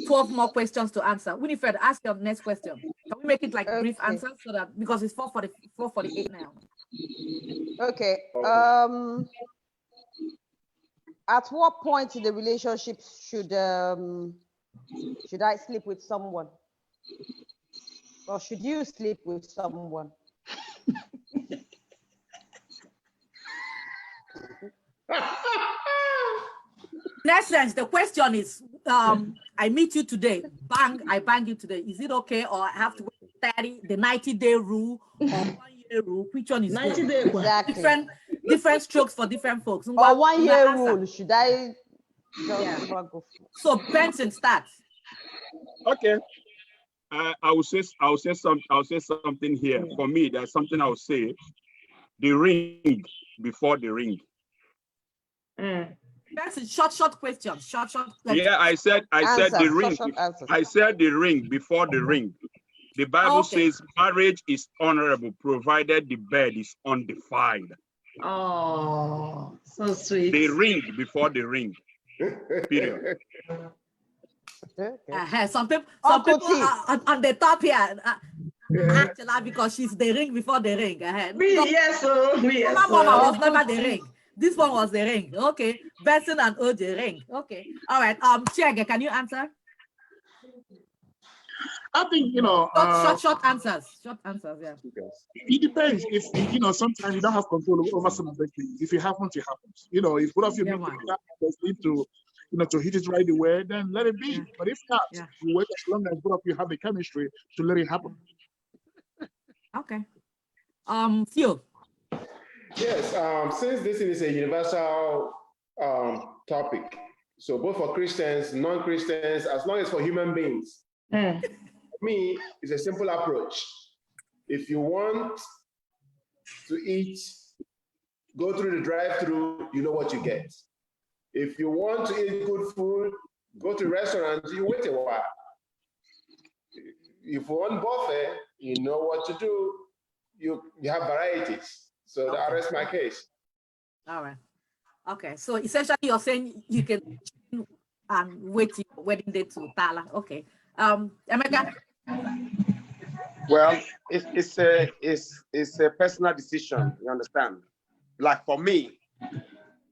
12 more questions to answer. Winifred, ask your next question. Can we make it like brief answers so that because it's 4:48 now? Okay. At what point in the relationship should I sleep with someone? Or should you sleep with someone? In essence, the question is, I meet you today, bang, I bang you today. Is it okay, or I have to wait the 90-day rule or 1-year rule? Which one is 90 good? days. Exactly. Different strokes for different folks. Or 1-year rule. Should I just go for? So Benson starts. Okay. I will say something here. For me, there's something I will say. The ring before the ring. That's a short question. Short. Yeah, I said the ring. I said the ring before the ring. The Bible says marriage is honorable provided the bed is undefiled. Oh, so sweet. The ring before the ring. Period. Some people are on the top here. Actually, because she's the ring before the ring. Yes, Mama was never the ring. This one was the ring. Okay. Benson and Oche ring. Okay. All right. Chiege, can you answer? I think, short answers. Short answers, yeah. It depends. If, sometimes you don't have control over some of the things. If it happens, it happens. If both of you need to hit it right away, then let it be. Yeah. But if not, you wait as long as both of you have the chemistry to let it happen. Okay. Theo. Yes, since this is a universal topic, so both for Christians, non-Christians, as long as for human beings, for me, it's a simple approach. If you want to eat, go through the drive-through, you know what you get. If you want to eat good food, go to restaurants, you wait a while. If you want buffet, you know what to do. You have varieties. So that rest my case. All right. Okay. So essentially, you're saying you can wait your wedding date to Tala. Okay. Emeka. Well, it's a personal decision. You understand? Like for me,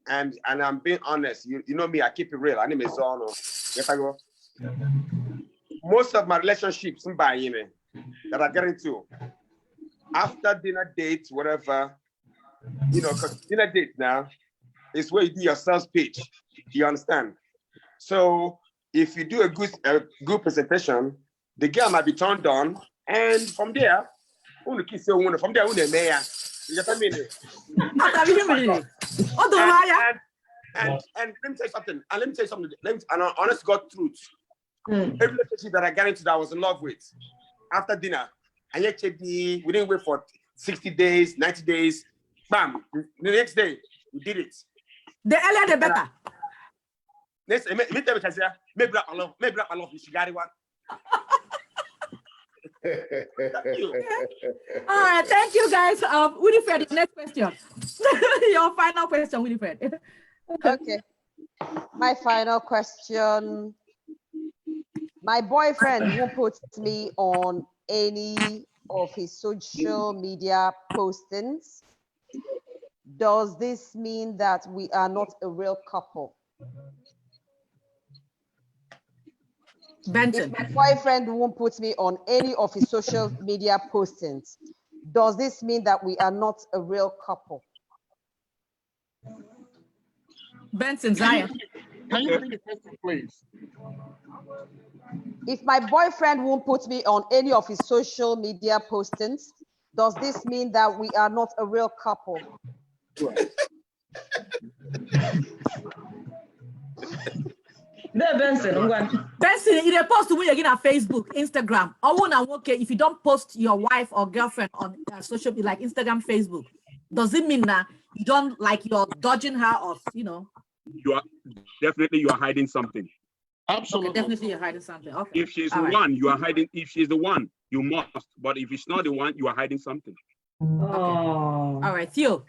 and I'm being honest. You know me. I keep it real. I name is Zono. If I go, most of my relationships that I get into after dinner dates, whatever. Because dinner date now is where you do your sales pitch. You understand? So if you do a good presentation, the girl might be turned on, and from there, from there, you get what I mean? And let me tell you something. And honest God truth. Every relationship that I got into that I was in love with, after dinner, and yet we didn't wait for 60 days, 90 days. Bam! The next day, we did it. The earlier the better. Maybe I love you. She got it one. All right, thank you guys. Winifred, the next question. Your final question, Winifred. Okay. My final question. My boyfriend won't put me on any of his social media postings. Does this mean that we are not a real couple? Benson. If my boyfriend won't put me on any of his social media postings, does this mean that we are not a real couple? Benson, Zion. Can you repeat the question, please? If my boyfriend won't put me on any of his social media postings, does this mean that we are not a real couple? Benson, you dey post to me again on Facebook, Instagram. If you don't post your wife or girlfriend on social media like Instagram, Facebook, does it mean that you don't like you're dodging her or you are hiding something? Absolutely. Okay, definitely you're hiding something. Okay. If she's the one, you are hiding. If she's the one, you must. But if it's not the one, you are hiding something. Okay. All right, Theo.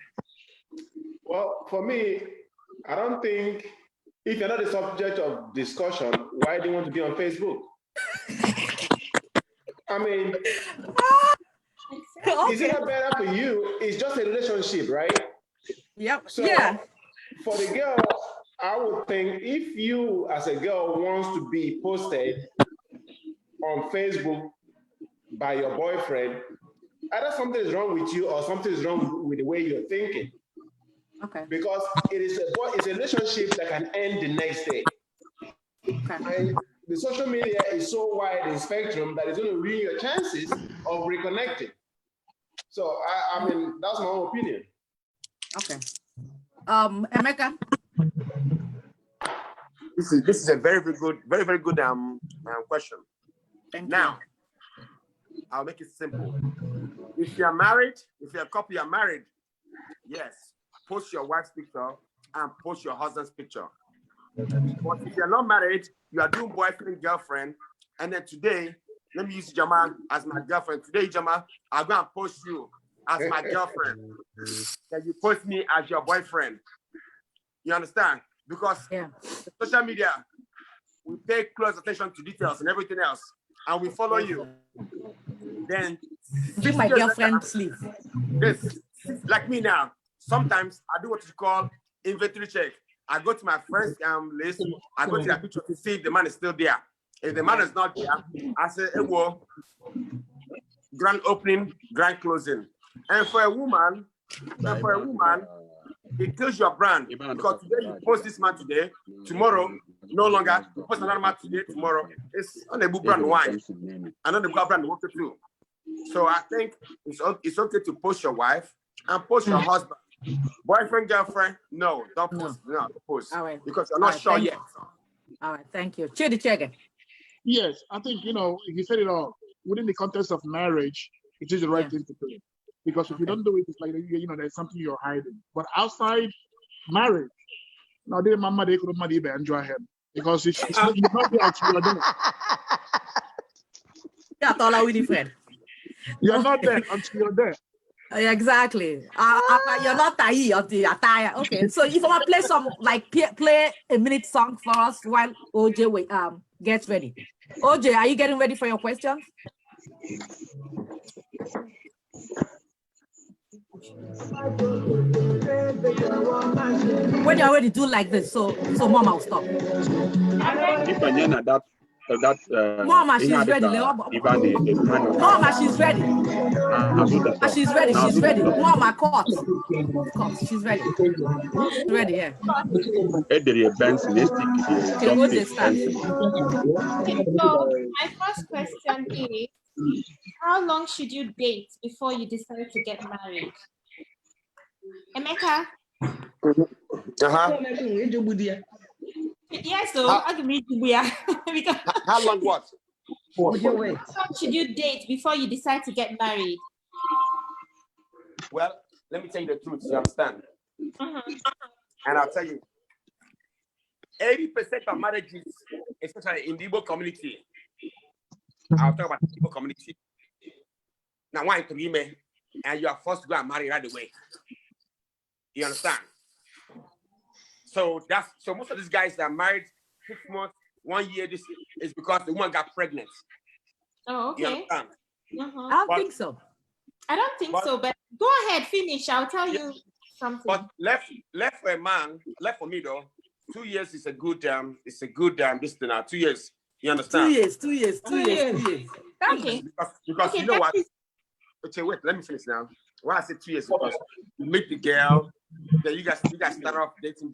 Well, for me, I don't think if you're not the subject of discussion, why do you want to be on Facebook? I mean, is it not better for you? It's just a relationship, right? Yep. So yeah. For the girl, I would think if you as a girl wants to be posted on Facebook by your boyfriend, either something is wrong with you or something is wrong with the way you're thinking. Okay. Because it's a relationship that can end the next day. Okay. And the social media is so wide in spectrum that it's going to ruin your chances of reconnecting. So I mean, that's my own opinion. Okay. Emeka. This is a very good question. Now, I'll make it simple. If you're married, if you're a couple, you're married, yes, post your wife's picture and post your husband's picture. But if you're not married, you are doing boyfriend, girlfriend, and then today, let me use Jama as my girlfriend. Today, Jama, I'm going to post you as my girlfriend. Then you post me as your boyfriend. You understand? Because social media, we pay close attention to details and everything else, and we follow you. Then, give my girlfriend sleep. Yes, like me now. Sometimes I do what you call inventory check. I go to my friend's list. I go to their picture to see if the man is still there. If the man is not there, I say, hey, well, grand opening, grand closing. And for a woman, it kills your brand because today you post this man today, tomorrow no longer. You post another man today, tomorrow it's on the book brand wine, and on the book brand water too. So I think it's okay to post your wife and post your husband. Boyfriend, girlfriend, no, don't post. No, don't post. All right. Because you're not sure yet. All right, thank you. Chidi Chiege. Yes, I think, you said it all. Within the context of marriage, it is the right thing to do. Because if you don't do it, it's like, there's something you're hiding. But outside marriage, now they mama they could not even enjoy him. Because you're not there until you're there. Yeah, Tola with friend. You're not there until you're there. Exactly. You're not tired of the attire. Okay, so if I want to play some, play a minute song for us while OJ gets ready. OJ, are you getting ready for your questions? When you're ready, do like this, so Mama will stop. Mama, she's ready. Mama, she's ready. She's ready. She's ready. Mama, caught. She's ready. She's ready, yeah. Okay, so my first question is, how long should you date before you decide to get married? Emeka? Yes, so I'll give me How long what? How long should you date before you decide to get married? Well, let me tell you the truth, you understand? And I'll tell you, 80% of marriages, especially in the Igbo community, I'll talk about the Igbo community. Now, one to me, and you are forced to go and marry right away. You understand? So most of these guys that are married 6 months, 1 year, this is because the woman got pregnant. Oh, okay. You understand? I don't think so. I don't think so, but go ahead, finish. I'll tell you something. But left for a man, left for me though, 2 years is a good this thing now. 2 years. You understand? 2 years. Okay. Because you know what? Okay, wait, let me finish now. Why I say 2 years because you meet the girl, then you guys start off dating,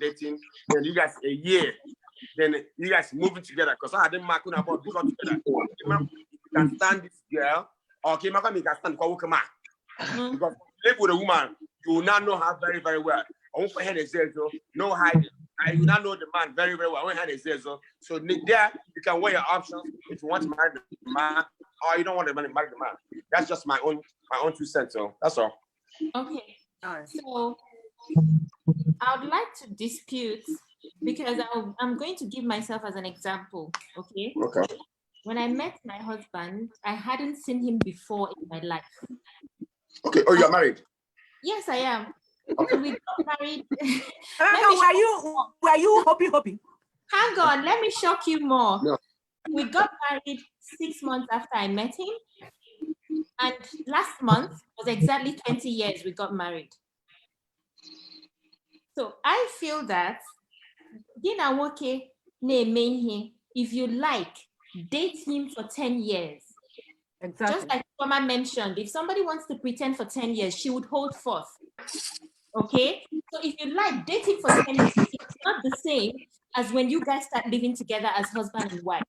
then you guys a year, then you guys moving together. Because I didn't mark about this one together. You can stand this girl, or you can stand the because you live with a woman, you will not know her very, very well. No hiding. You will not know the man very, very well. So there you can weigh your options if you want to marry the man or you don't want to marry the man. That's just my own 2 cents. So that's all. Okay. So I would like to dispute because I'm going to give myself as an example. Okay. When I met my husband, I hadn't seen him before in my life. Okay. Oh, you're married? Yes, I am. Okay. We got married. Were you hoping? Hang on, let me shock you more. No. We got married 6 months after I met him. And last month was exactly 20 years we got married. So I feel that if you like, date him for 10 years. Exactly. Just like Mama mentioned, if somebody wants to pretend for 10 years, she would hold forth. Okay? So if you like, date him for 10 years. It's not the same as when you guys start living together as husband and wife.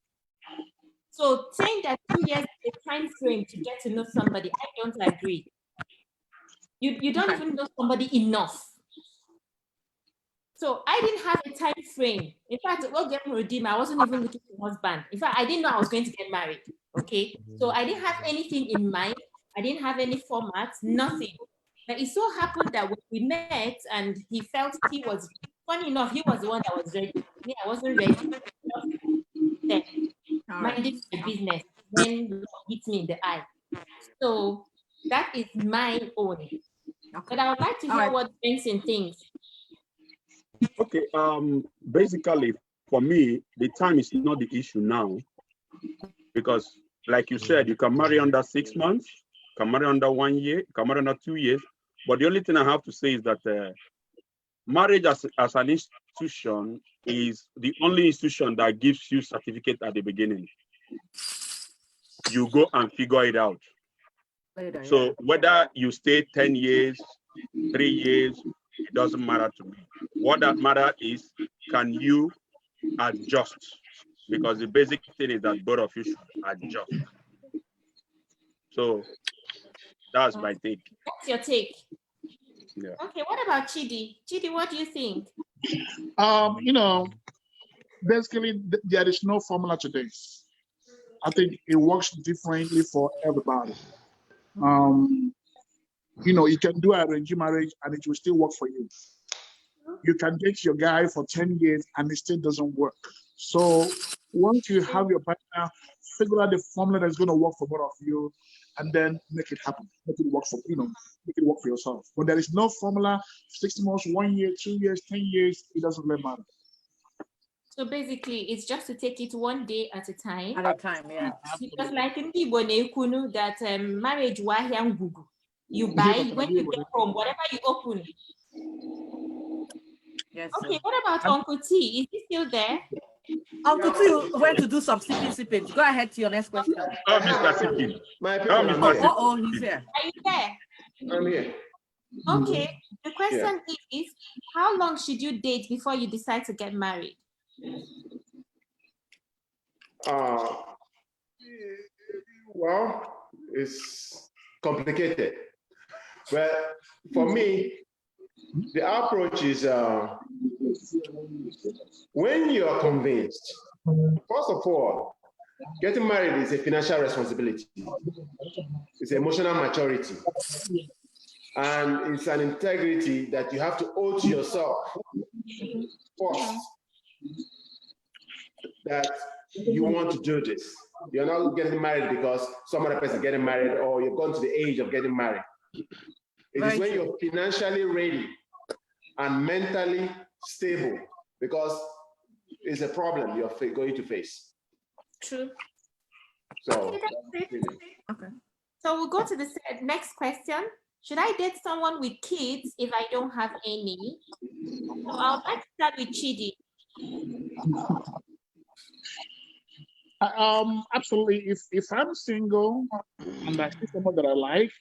So saying that 2 years is a time frame to get to know somebody, I don't agree. You don't even know somebody enough. So I didn't have a time frame. In fact, what get me redeemed, I wasn't even looking for a husband. In fact, I didn't know I was going to get married. Okay. So I didn't have anything in mind. I didn't have any formats, nothing. But it so happened that when we met and he felt he was, funny enough, he was the one that was ready. Me, I wasn't ready. Then, minding my business when love hit me in the eye. So that is my own. Okay. But I would like to hear what Benson thinks. Okay, basically for me, the time is not the issue now, because like you said, you can marry under 6 months, can marry under 1 year, can marry under 2 years. But the only thing I have to say is that marriage as an institution is the only institution that gives you certificate at the beginning. You go and figure it out. Later, so whether you stay 10 years, 3 years, it doesn't matter to me. What that matters is, can you adjust? Because the basic thing is that both of you should adjust. So that's my take. What's your take? Yeah. Okay, what about Chidi? Chidi, what do you think? Basically, there is no formula to this. I think it works differently for everybody. You can do arranged marriage and it will still work for you. You can date your guy for 10 years and it still doesn't work. So once you have your partner, figure out the formula that's going to work for both of you, and then make it happen. Make it work for make it work for yourself. When there is no formula, 6 months, 1 year, 2 years, 10 years, it doesn't really matter. So basically, it's just to take it one day at a time. At a time, yeah. Because like in Igbo that marriage you buy when you get home, whatever you open. Yes. Okay, Sir. what about Uncle T? Is he still there? Uncle T went to do some sipping. Go ahead to your next question. Oh, Mr. Sipping. He's here. Are you there? I'm here. Okay. The question is, how long should you date before you decide to get married? Well, it's complicated. Well, for me, the approach is when you are convinced, first of all, getting married is a financial responsibility. It's emotional maturity. And it's an integrity that you have to owe to yourself first, that you want to do this. You're not getting married because some other person is getting married or you've gone to the age of getting married. It is when you're financially ready and mentally stable, because it's a problem you're going to face. True. So, okay. So we'll go to the next question. Should I date someone with kids if I don't have any? So I'll like to start with Chidi. Absolutely. If I'm single and I see someone that I like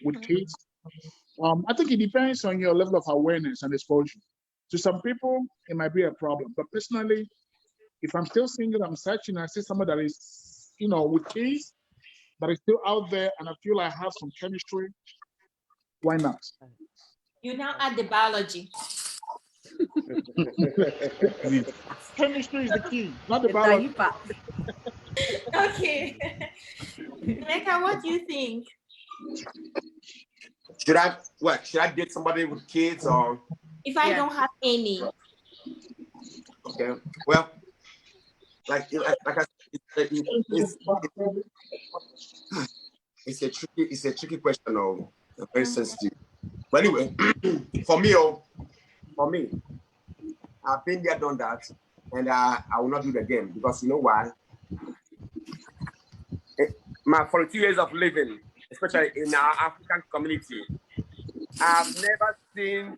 with kids, I think it depends on your level of awareness and exposure. To some people, it might be a problem. But personally, if I'm still single, I'm searching, I see someone that is, with kids, that is still out there, and I feel I have some chemistry, why not? You now add the biology. Chemistry is the key, not the biology. Okay. Mecca, what do you think? Should I date somebody with kids or? If I don't have any. Okay. Well, like I said, it's a tricky question, though. Very sensitive. But anyway, for me, I've been there, done that. and I will not do it again because you know why? My 42 years of living, especially in our African community, I've never seen,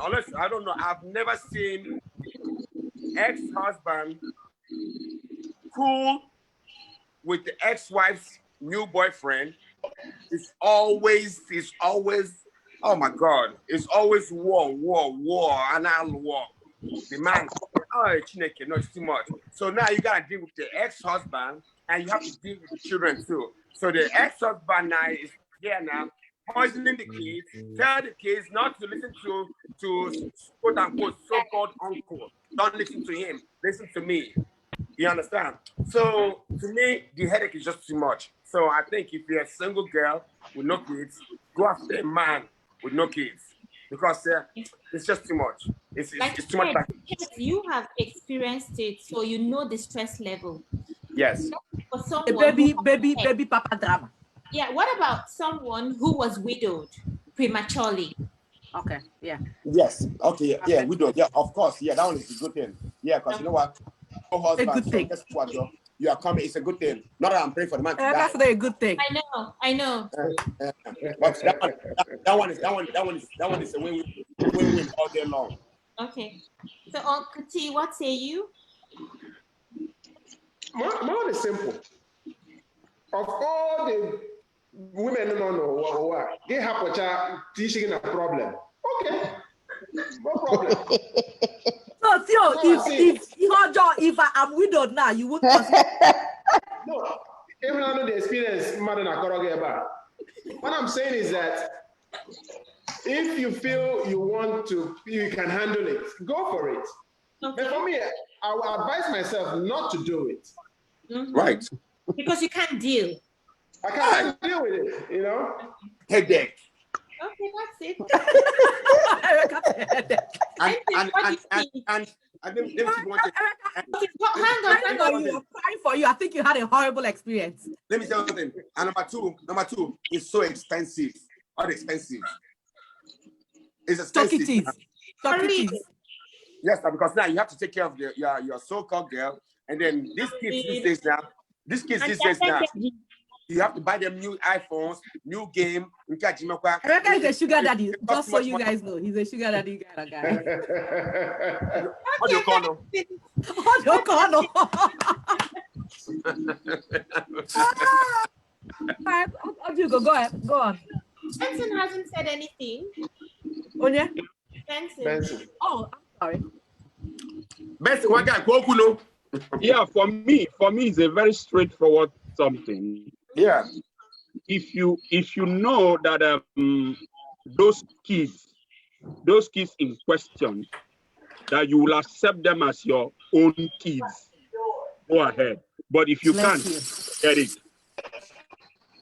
unless I don't know, I've never seen ex-husband cool with the ex-wife's new boyfriend. It's always, oh my God, it's always war, and I'll war. The man, oh, Chineke, no, it's too much. So now you gotta deal with the ex-husband, and you have to deal with the children too. So the ex-husband now is here now, poisoning the kids, tell the kids not to listen to quote unquote so-called uncle. Don't listen to him, listen to me. You understand? So to me, the headache is just too much. So I think if you're a single girl with no kids, go after a man with no kids because it's just too much. It's too much. You have experienced it, so you know the stress level. Yes. For someone baby papa drama. Yeah. What about someone who was widowed prematurely? Okay. Yeah. Yes. Okay. Yeah. Widowed. Yeah. Of course. Yeah. That one is a good thing. Yeah. Because you know what? Husband, a good thing. Guess what, Joe? You are coming. It's a good thing. Not that I'm praying for the man to die. That's a good thing. I know. But that one is a win-win all day long. Okay. So, Uncle T, what say you? Mine is simple. Of all the women who don't know they have a teaching a problem. Okay, no problem. So, if I'm widowed now, you wouldn't consider. No, everyone know the experience. What I'm saying is that if you feel you want to, you can handle it, go for it. Okay. But for me, I will advise myself not to do it. Mm-hmm. Right. Because you can't deal. I can't deal with it, you know? Headache. Okay, that's it. Hang on, you are crying for you. I think you had a horrible experience. Let me tell you something. And number two is so expensive. All expensive. It's expensive. Talk it is. Yes, because now you have to take care of your so-called girl, and then these kids these days now, you have to buy them new iPhones, new game. Okereke is a sugar daddy. Just so you guys know, he's a sugar daddy guy. What do you call him? What do you call him? How do you go? Go on. Benson hasn't said anything. Oh yeah. Benson. Oh, I'm sorry. Benson, one guy, Okoko. Yeah, for me, it's a very straightforward something. Yeah. If you know that those kids in question, that you will accept them as your own kids, go ahead. But if you can't, get it.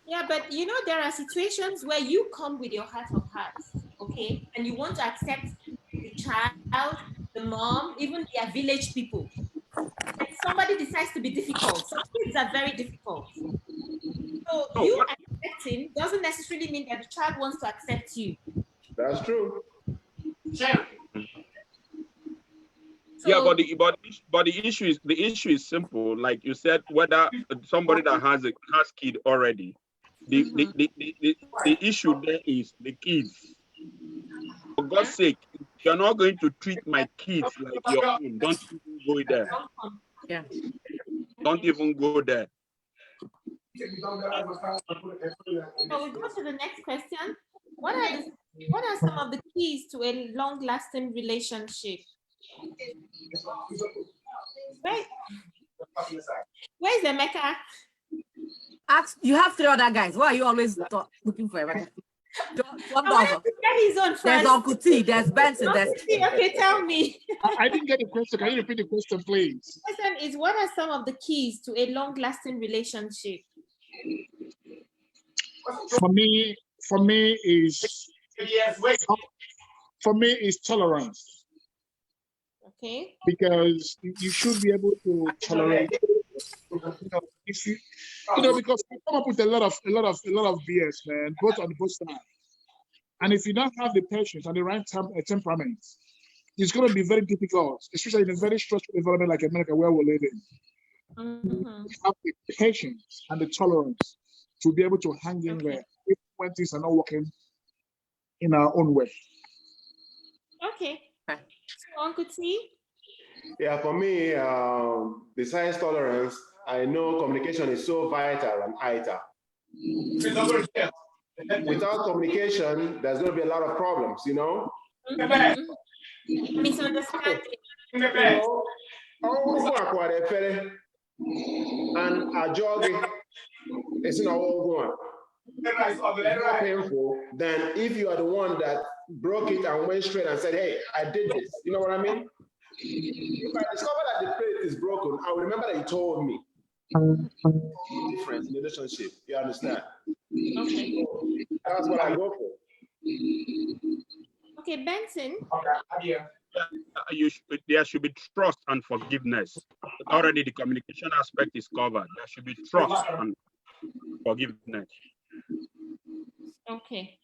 Yeah, but you know, there are situations where you come with your heart of hearts, okay? And you want to accept the child, the mom, even their village people. But somebody decides to be difficult. Some kids are very difficult. So you accepting doesn't necessarily mean that the child wants to accept you. That's true. So, yeah, but the issue is simple. Like you said, whether somebody that has kid already, the issue there is the kids. For God's sake, you're not going to treat my kids like your own. Don't even go there. Yeah. Don't even go there. So we go to the next question. What are some of the keys to a long-lasting relationship? Where's Emeka? You have 3 other guys. Why are you always looking for Emeka? There's Uncle T, there's Benson, Okay, tell me. I didn't get the question. Can you repeat the question, please? The question is, what are some of the keys to a long-lasting relationship? For me is tolerance. Okay. Because you should be able to tolerate. If you because you come up with a lot of BS, man, both on both sides. And if you don't have the patience and the right temperament, it's going to be very difficult, especially in a very stressful environment like America where we live in. We have the patience and the tolerance to be able to hang in there if when things are not working in our own way. Okay. So, Uncle T? Yeah, for me, besides tolerance, I know communication is so vital and vital. Without communication, there's going to be a lot of problems, you know? Misunderstanding. And a jogging is in all more painful than if you are the one that broke it and went straight and said, hey, I did this. You know what I mean? If I discover that the plate is broken, I will remember that you told me. Difference in the relationship, you understand? Okay. That's what I go for. Okay, Benson. There should be trust and forgiveness. Already the communication aspect is covered. There should be trust and forgiveness. Okay.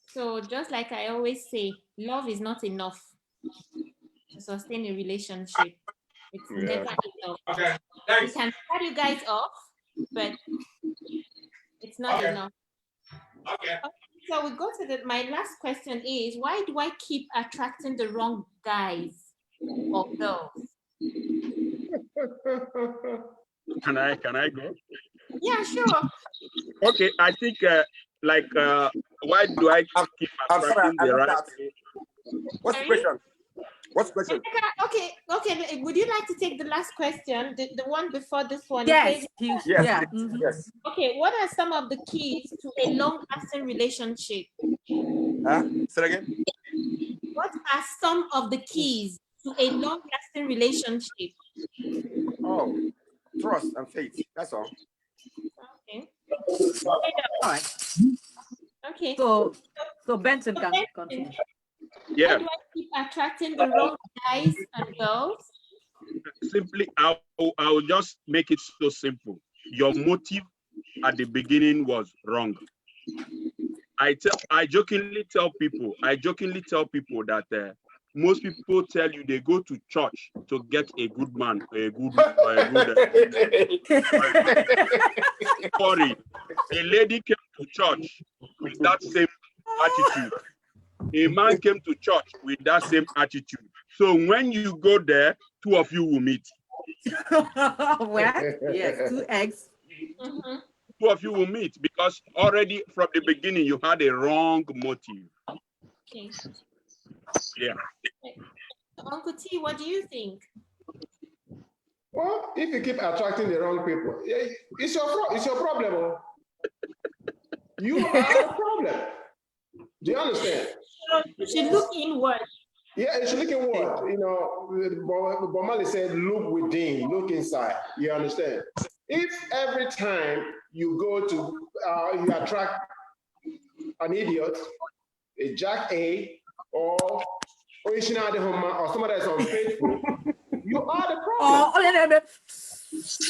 So just like I always say, love is not enough to sustain a relationship. It's never enough. We can start you guys off, but it's not enough. Okay. So we go to my last question is, why do I keep attracting the wrong guys or girls? Can I go? Yeah, sure. Okay, I think why do I keep attracting the right? What's the question? What's the question? Okay. Would you like to take the last question, the one before this one? Yes. Okay? Yes. Yes. Okay, what are some of the keys to a long-lasting relationship? Say again. What are some of the keys to a long-lasting relationship? Oh, trust and faith. That's all. Okay. All right. Okay. So Benson can continue. Yeah. Why do I keep attracting the wrong guys and girls? Simply, I'll just make it so simple. Your motive at the beginning was wrong. I jokingly tell people that most people tell you they go to church to get a good man, Sorry, a lady came to church with that same attitude. A man came to church with that same attitude. So when you go there, two of you will meet. Well, yes, 2 eggs. Two of you will meet because already from the beginning you had a wrong motive. Okay. Yeah. Uncle T, what do you think? Well, if you keep attracting the wrong people, it's your problem. You are the problem. Do you understand? You should look inward. Yeah, you should look inward. You know, Bomali said, look within, look inside. You understand? If every time you go to, you attract an idiot, a jack A, or somebody that's unfaithful, you are the problem.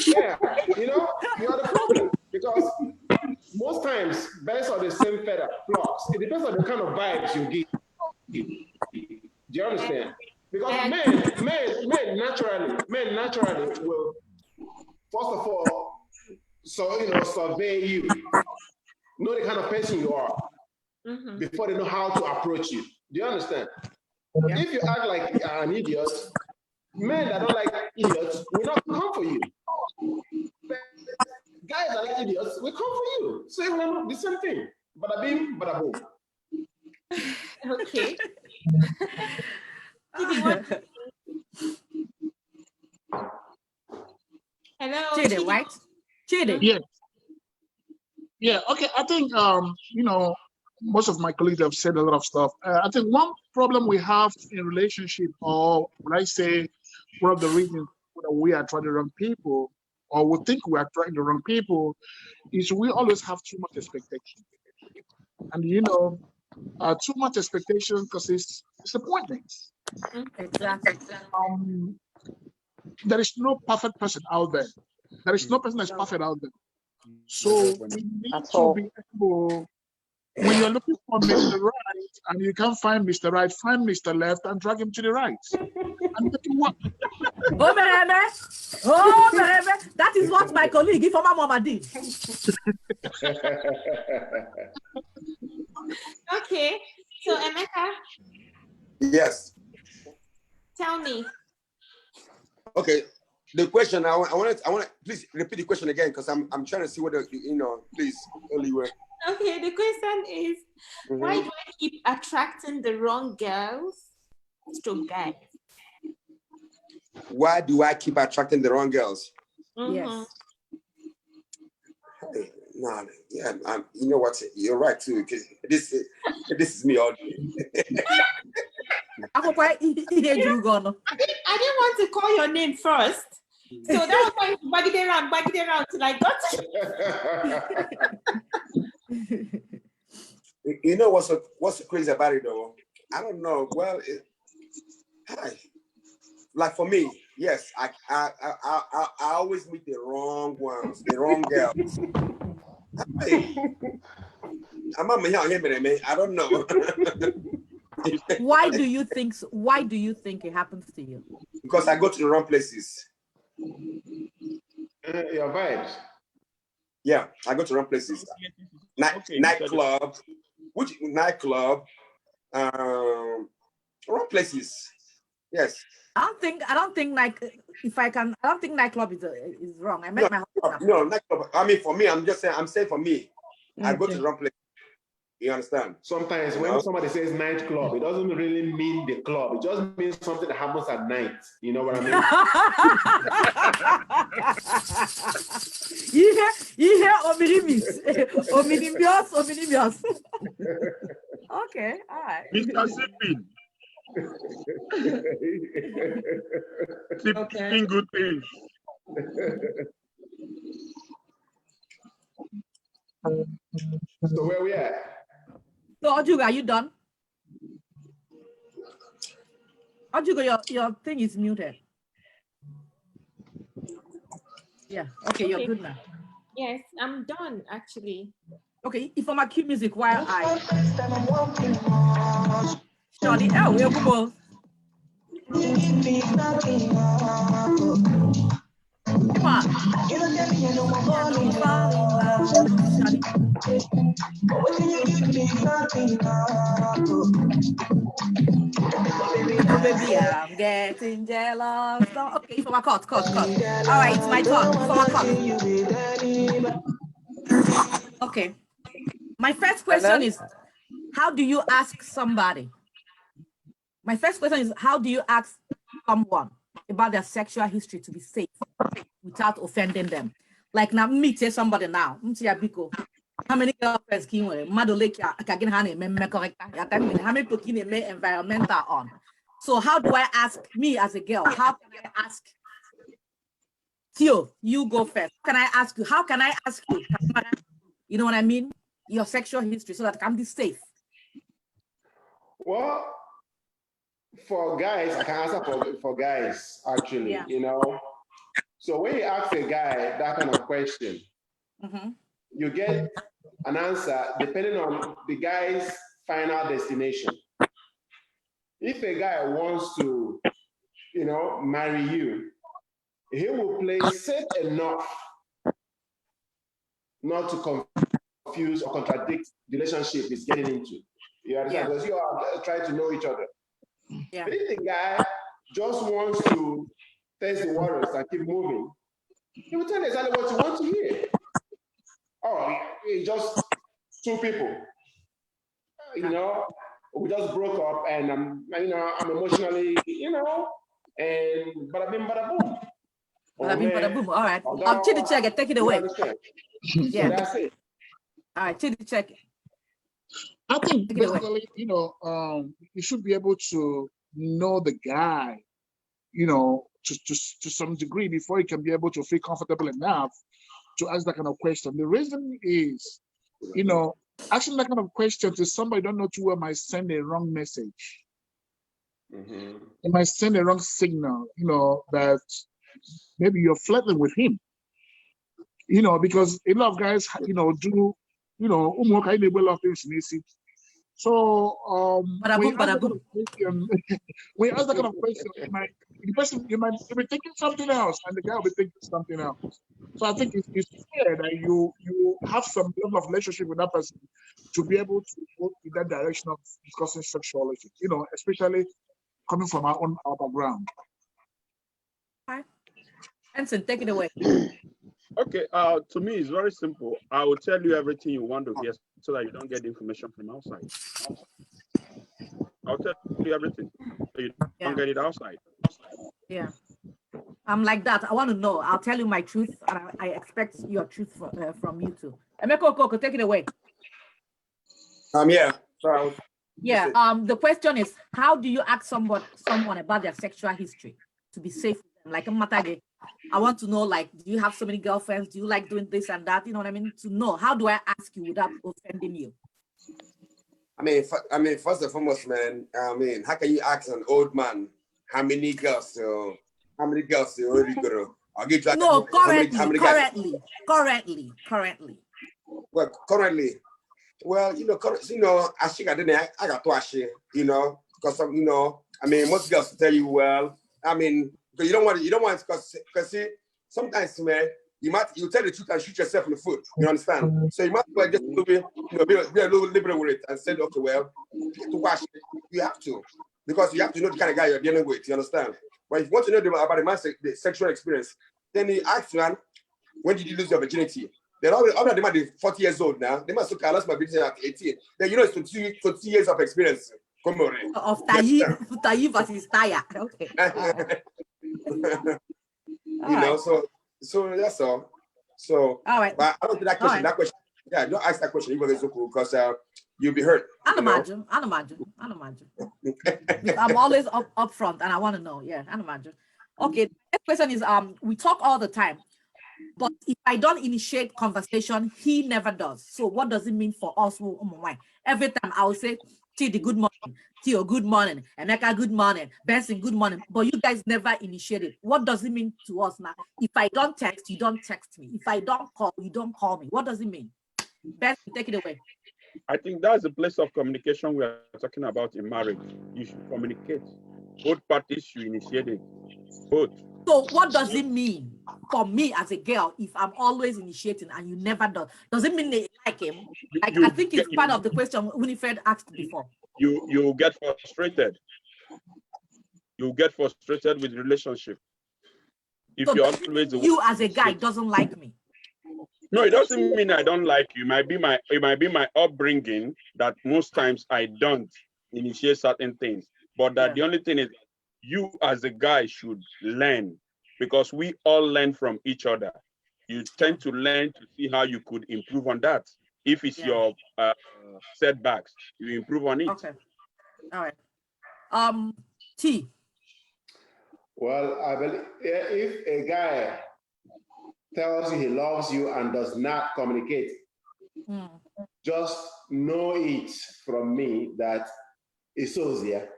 Yeah, you know, you are the problem. Because most times, birds are the same feather, flocks. It depends on the kind of vibes you give. Do you understand? Because men naturally will, first of all, survey you, know the kind of person you are before they know how to approach you. Do you understand? Yeah. If you act like an idiot, men that don't like idiots will not come for you. But guys that like idiots will come for you. So you know the same thing. Bada bing, bada boom. Okay. Hello. Chidi, right? Chidi. Yeah. Yeah. Okay. I think most of my colleagues have said a lot of stuff. I think one problem we have in relationship, or when I say one of the reasons that we are trying the wrong people, or we think we are trying the wrong people, is we always have too much expectation. And too much expectation causes disappointments. Exactly. There is no perfect person out there. There is no person that's perfect out there. So we need to be able when you're looking for Mr. Right and you can't find Mr. Right, find Mr. Left and drag him to the right. And make it work. Oh, that is what my colleague, former mama, did. Okay, so Emeka. Yes. Tell me. Okay. The question I want to please repeat the question again because I'm trying to see what please, Oliver. Okay, the question is why do I keep attracting the wrong girls to guys? Why do I keep attracting the wrong girls? Yes. No, yeah, you know what? You're right too. Because this is me all day. I didn't want to call your name first, so that was why back it around till I got it. You know what's so crazy about it though? I don't know. Well, like for me, yes, I always meet the wrong ones, the wrong girls. I don't know. Why do you think it happens to you? Because I go to the wrong places. Your vibes. Yeah, I go to wrong places. Nightclub, wrong places. Yes. I don't think nightclub is wrong. I met my husband. No, nightclub. I mean, for me, I'm saying for me, I go to the wrong place. You understand? Sometimes when somebody says nightclub, it doesn't really mean the club. It just means something that happens at night. You know what I mean? You hear ominimios. Okay, all right. Mr. Sipping. Sipping good things. So where we at? So Ojuga, are you done? Ojuga, your thing is muted. Yeah, okay, you're good now. Yes, I'm done actually. Okay, if I'm a cue music while I Shawty, oh, we're good. Come on. Oh, baby, I'm getting jealous. Okay, for my cut. All right, it's my turn. For my cut. Okay. My first question is, how do you ask somebody? My first question is, how do you ask someone about their sexual history to be safe without offending them? Like now, me tell somebody now, how many girlfriends can you how many people environmental on? So how do I ask me as a girl? How can I ask Theo? You go first. How can I ask you? How can I ask you? You know what I mean? Your sexual history, so that I can be safe. Well, for guys, I can answer for guys actually. Yeah. You know. So when you ask a guy that kind of question, you get an answer depending on the guy's final destination. If a guy wants to, marry you, he will play safe enough not to confuse or contradict the relationship he's getting into. You understand? Because you are trying to know each other. Yeah. But if the guy just wants to test the waters and keep moving, he will tell you exactly what you want to hear. Oh, it's just two people. We just broke up and I'm emotionally, and bada bing, bada boom. Bada bing, bada boom. All right. Chidi Chiege, take it away. Yeah. So that's it. All right, Chidi Chiege. I think basically, you should be able to know the guy, to some degree before you can be able to feel comfortable enough to ask that kind of question. The reason is, asking that kind of question to somebody you don't know too well might send a wrong message. It might send a wrong signal, that maybe you're flirting with him. Because a lot of guys, do you know, love things in easy. So when you ask that kind of question, when you ask that kind of question, you might be thinking something else, and the guy will be thinking something else. So I think it's fair that you have some level of relationship with that person to be able to go in that direction of discussing sexuality, you know, especially coming from our background. Okay. Benson, take it away. Okay, to me, it's very simple. I will tell you everything you want to hear so that you don't get information from outside. I'll tell you everything so you don't get it outside. Yeah. I'm like that. I want to know. I'll tell you my truth, and I expect your truth from you too. Emeka Okoko, take it away. Yeah. So yeah. The question is, how do you ask someone about their sexual history to be safe with them? Like Matage, I want to know, like, do you have so many girlfriends? Do you like doing this and that? You know what I mean? To know, how do I ask you without offending you? I mean, first and foremost, man. I mean, how can you ask an old man how many girls you already got? I'll give you. No, currently. Well, currently, well, you know, I got to ask you know, because you know, I mean, most girls tell you, well, I mean, because you don't want, because see, sometimes, man, you tell the truth and shoot yourself in the foot. You understand? So you might well just be a little liberal with it and say, okay, well, to wash it, you have to, because you have to know the kind of guy you're dealing with. You understand? But if you want to know about the sexual experience, then you ask, man, when did you lose your virginity? Then all they might be 40 years old now. They must look at my virginity at 18. Then you know it's 20 years of experience. Come on. Of Tayi versus Taya. Okay. You know, so that's all. So, all right. But I don't think that question. Right. That question, yeah, don't ask that question because you'll be hurt. I'll imagine. I'm always up front, and I want to know. Yeah, I'll imagine. Okay. The next question is we talk all the time, but if I don't initiate conversation, he never does. So what does it mean for us? Every time I will say, Chidi, good morning. Theo, good morning. Emeka, good morning. Benson, good morning. But you guys never initiated. What does it mean to us now? If I don't text, you don't text me. If I don't call, you don't call me. What does it mean? Benson, take it away. I think that's the place of communication we are talking about in marriage. You should communicate. Both parties should initiate it. Both. So what does it mean for me as a girl if I'm always initiating and you never do? Does it mean they like him? I think it's part of the question Winifred asked before. You get frustrated. You get frustrated with relationship. If so you're always you as a guy doesn't like me. No, it doesn't mean I don't like you. It might be my upbringing that most times I don't initiate certain things. But that the only thing is you as a guy should learn, because we all learn from each other. You tend to learn to see how you could improve on that. If it's your setbacks, you improve on it. Okay. All right. T. Well, I believe if a guy tells you he loves you and does not communicate, just know it from me that it's so there.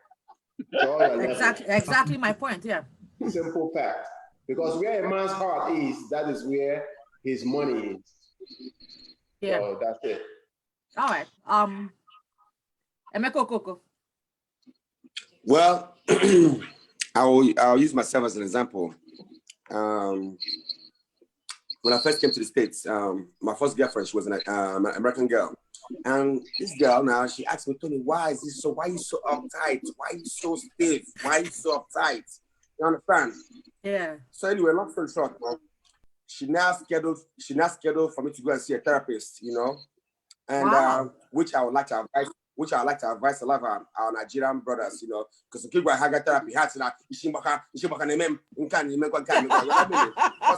Exactly my point, yeah. Simple fact. Because where a man's heart is, that is where his money is. Yeah. So that's it. All right. Emeka Okoko. Well, I'll use myself as an example. When I first came to the States, my first girlfriend, she was an American girl. And this girl now, she asked me, Tony, why are you so uptight? Why are you so stiff? Why are you so uptight? You understand? Yeah. So anyway, long story short, she now scheduled for me to go and see a therapist, you know, and which I would like to advise a lot of our Nigerian brothers, you know, because the people I had therapy had to but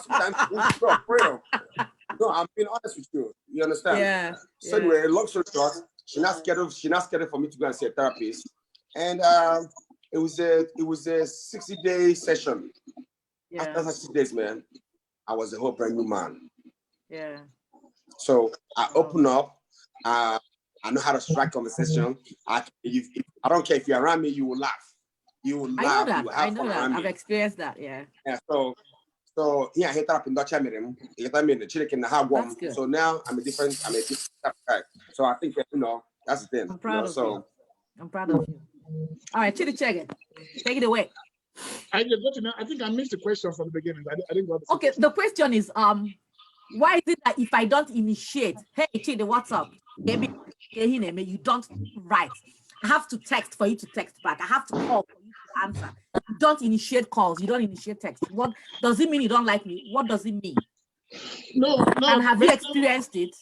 sometimes it's not real. No, I'm being honest with you. You understand? Yeah. So anyway, long story short, she not scheduled for me to go and see a therapist, and it was a 60-day session. Yeah. After 60 days, man, I was a whole brand new man. Yeah. So I open up. I know how to strike conversation. I don't care if you're around me, you will laugh. You will laugh. I know that. I've experienced that. Yeah. Yeah. So So yeah, hit up in Dutch American, chicken That's good. So now I'm a different type of guy. So I think that's the thing. I'm proud of you. I'm proud of you. All right, Chidi Chiege, take it away. I think I missed the question from the beginning. I didn't got the Okay, the question is why is it that if I don't initiate, hey Chidi, what's up? Maybe you don't write. I have to text for you to text back. I have to call for you to answer. You don't initiate calls. You don't initiate text. What does it mean you don't like me? What does it mean? No. And have you experienced it?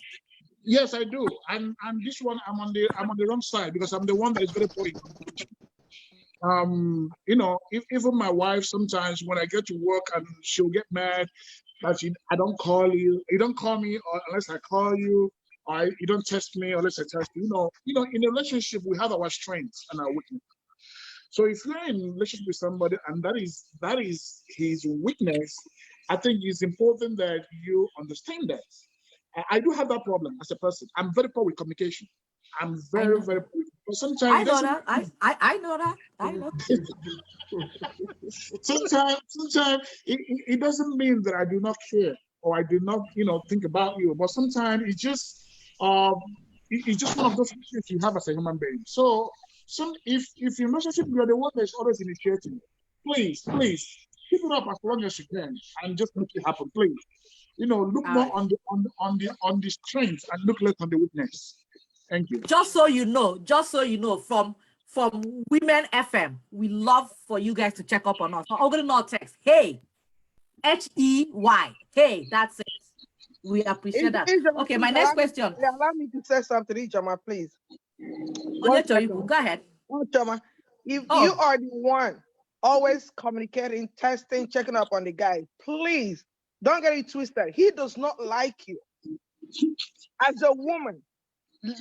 Yes, I do. And this one, I'm on the wrong side because I'm the one that is very poor in communication. Even my wife sometimes when I get to work and she'll get mad that I don't call you. You don't call me unless I call you. Or you don't text me unless I text you. In a relationship we have our strengths and our weaknesses. So if you're in a relationship with somebody and that is his weakness, I think it's important that you understand that. I do have that problem as a person. I'm very poor with communication. I'm very, very poor. But sometimes I know that. I know that. I know. sometimes it doesn't mean that I do not care or I do not, think about you. But sometimes it's just one of those issues you have as a human being. So if your relationship you're the one that's always initiating, please keep it up as long as you can and just make it happen, please. Look more on the strength and look less on the weakness. Thank you. Just so you know, from Women FM, we love for you guys to check up on us. I'm gonna not text. Hey, HEY. Hey, that's it. We appreciate that. Okay, my next question. Allow me to say something, Ijoma, please. Go ahead. Ijoma, if you are the one always communicating, testing, checking up on the guy, please don't get it twisted. He does not like you. As a woman,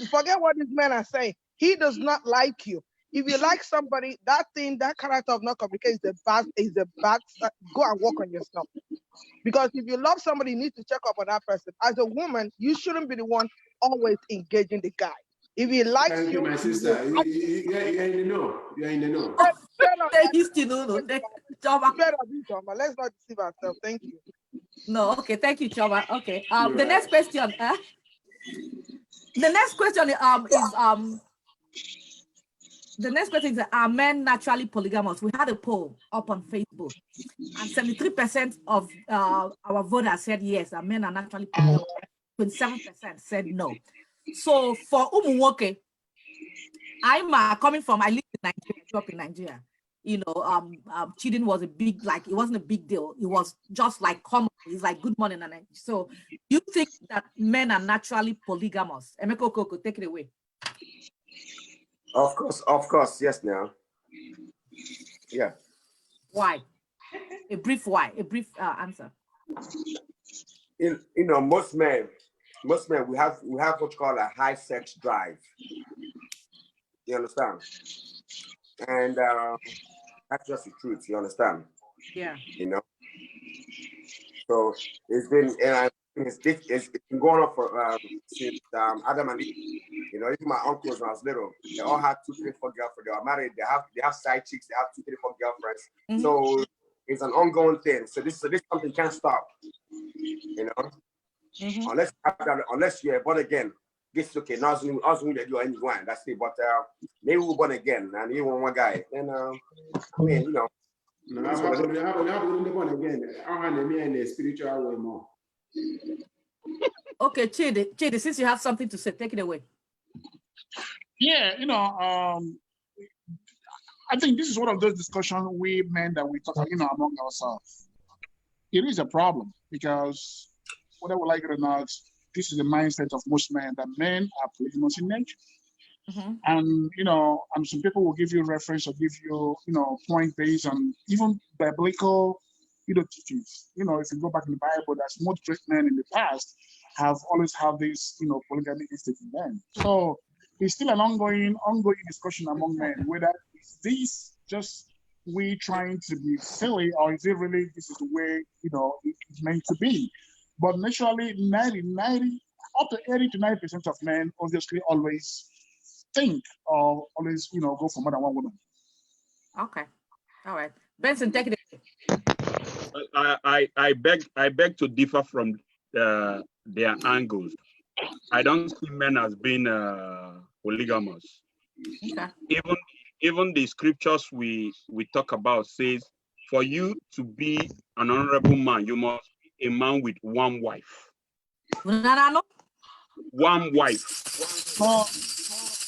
forget what these men are saying. He does not like you. If you like somebody, that character of not communicating is a bad. Go and work on yourself. Because if you love somebody, you need to check up on that person. As a woman, you shouldn't be the one always engaging the guy. If he likes Thank you, my sister. You're in the know. You're in the know. Let's not deceive ourselves. Thank you. No, okay, thank you, Choma. Okay. The next question. The next question is are men naturally polygamous? We had a poll up on Facebook, and 73% of our voters said yes, that men are naturally polygamous. 27% said no. So for Umuwoke, I lived in Nigeria, grew up in Nigeria. Cheating was it wasn't a big deal. It was just like common. It's like good morning. So you think that men are naturally polygamous? Emeka Okoko, take it away. Of course, yes now. Yeah. Why? A brief answer. Most men we have what you call a high sex drive. You understand? And that's just the truth. You understand? Yeah. So it's been it's been going on for since Adam and Eve. Even my uncles when I was little, they all had 2, 3, 4 girlfriends. They are married. They have side chicks. They have 2, 3, 4 girlfriends. Mm-hmm. So it's an ongoing thing. So this something can't stop. Mm-hmm. Unless you're born again. This is okay. Now they do anyone. That's it. But maybe we're born again and you want one guy. And No, I'm born again. I'm in the spiritual way more. Okay, Chidi, since you have something to say, take it away. Yeah, I think this is one of those discussions we men that we talk, among ourselves. It is a problem because whether we like it or not, this is the mindset of most men that men are polygamous in nature. Mm-hmm. And and some people will give you reference or give you point based on even biblical teachings. If you go back in the Bible, that most great men in the past have always had this polygamy instinct in them. So it's still an ongoing discussion among men whether is this just we trying to be silly or is it really this is the way it's meant to be. But naturally 90 up to 80 to 90% of men obviously always think or always go for more than one woman. Okay. All right. Benson, take it away. I beg to differ from their angles. I don't see men as being polygamous. Okay. Even the scriptures we talk about says, for you to be an honorable man, you must be a man with one wife. One wife.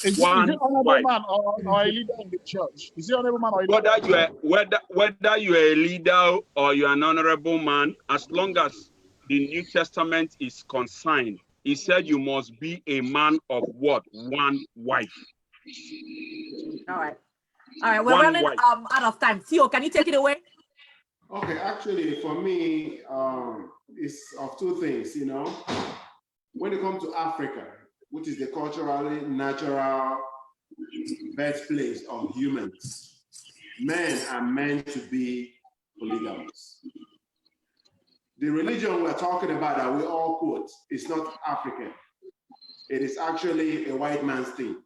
Is he honorable man or a leader in the church? Is he honorable man or a leader? Whether you are a leader or you are an honorable man, as long as the New Testament is consigned, he said you must be a man of what? One wife. All right. We're running out of time. Theo, can you take it away? Okay, actually, for me, it's of two things. You know, when it comes to Africa, which is the culturally natural birthplace of humans, men are meant to be polygamous. The religion we're talking about that we all quote is not African. It is actually a white man's thing.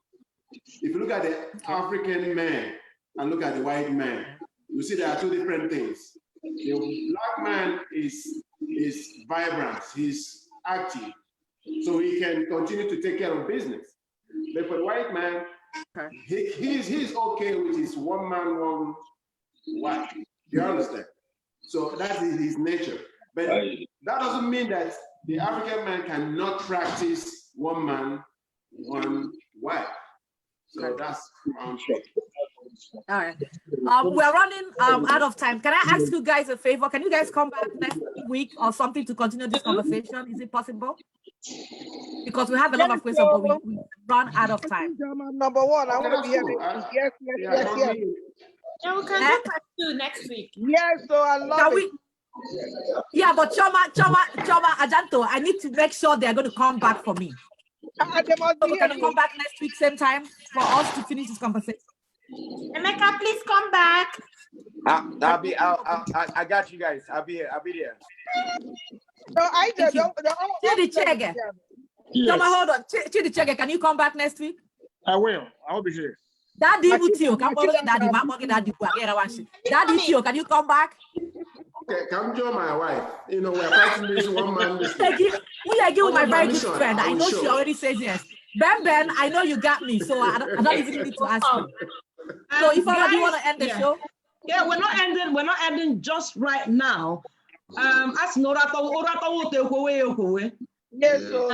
If you look at the African man and look at the white man, you see there are two different things. The black man is vibrant, he's active, so he can continue to take care of business. But for the white man, he's okay with his one man, one wife. You understand? So that is his nature. But that doesn't mean that the African man cannot practice one man, one wife. So that's my shot. All right. We're running out of time. Can I ask you guys a favor? Can you guys come back next week or something to continue this conversation? Is it possible? Because we have a lot of questions, but we run out of time. Number one, I want to be here. Yes. Yeah, we can do part 2 next week. Yes, so I love it. Yeah, but Choma, Ajanto, I need to make sure they're going to come back for me. They must be Can you come back next week, same time, for us to finish this conversation? Emeka, please come back. I got you guys. I'll be there. No, I just don't. Chidi Chiege. Choma, hold on. Chidi Chiege, can you come back next week? I will. I'll be here. Daddy, Theo, can you come back? Okay, come join my wife. You know, we're practicing this one man. We are giving my very good friend. I know she already says yes. Ben, I know you got me, so I don't even need to ask you. So if all of you want to end the show. Yeah, we're not ending just right now. Yes, so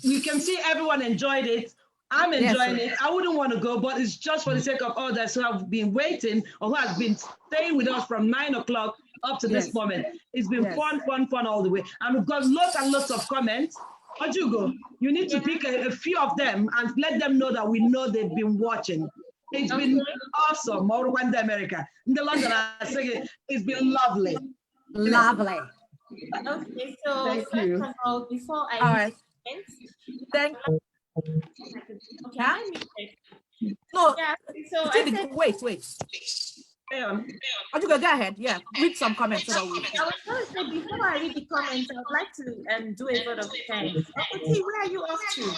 you can see everyone enjoyed it. I'm enjoying it. I wouldn't want to go, but it's just for the sake of others who have been waiting or who have been staying with us from 9 o'clock up to this moment. It's been fun all the way. And we've got lots and lots of comments. Ojugo, you need to pick a few of them and let them know that we know they've been watching. It's been awesome. Morwanda America. In the London, I say it's been lovely. Lovely. Okay, so Thank first you. of all, before I Thank you. Okay, No, yeah, so I said, wait. Go ahead. Yeah, read some comments. I was going to say, before I read the comments, I would like to do a vote of thanks. Okay, where are you off to?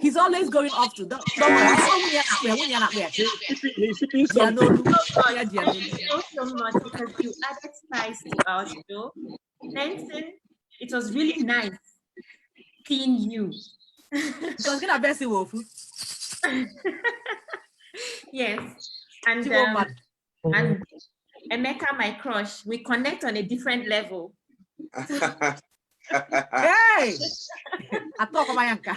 He's always going off to. Don't worry. Thank you so much because you added spice to our show. Benson, it was really nice seeing you. Yes, and Emeka, my crush, we connect on a different level. Hey, I talk about Yanka.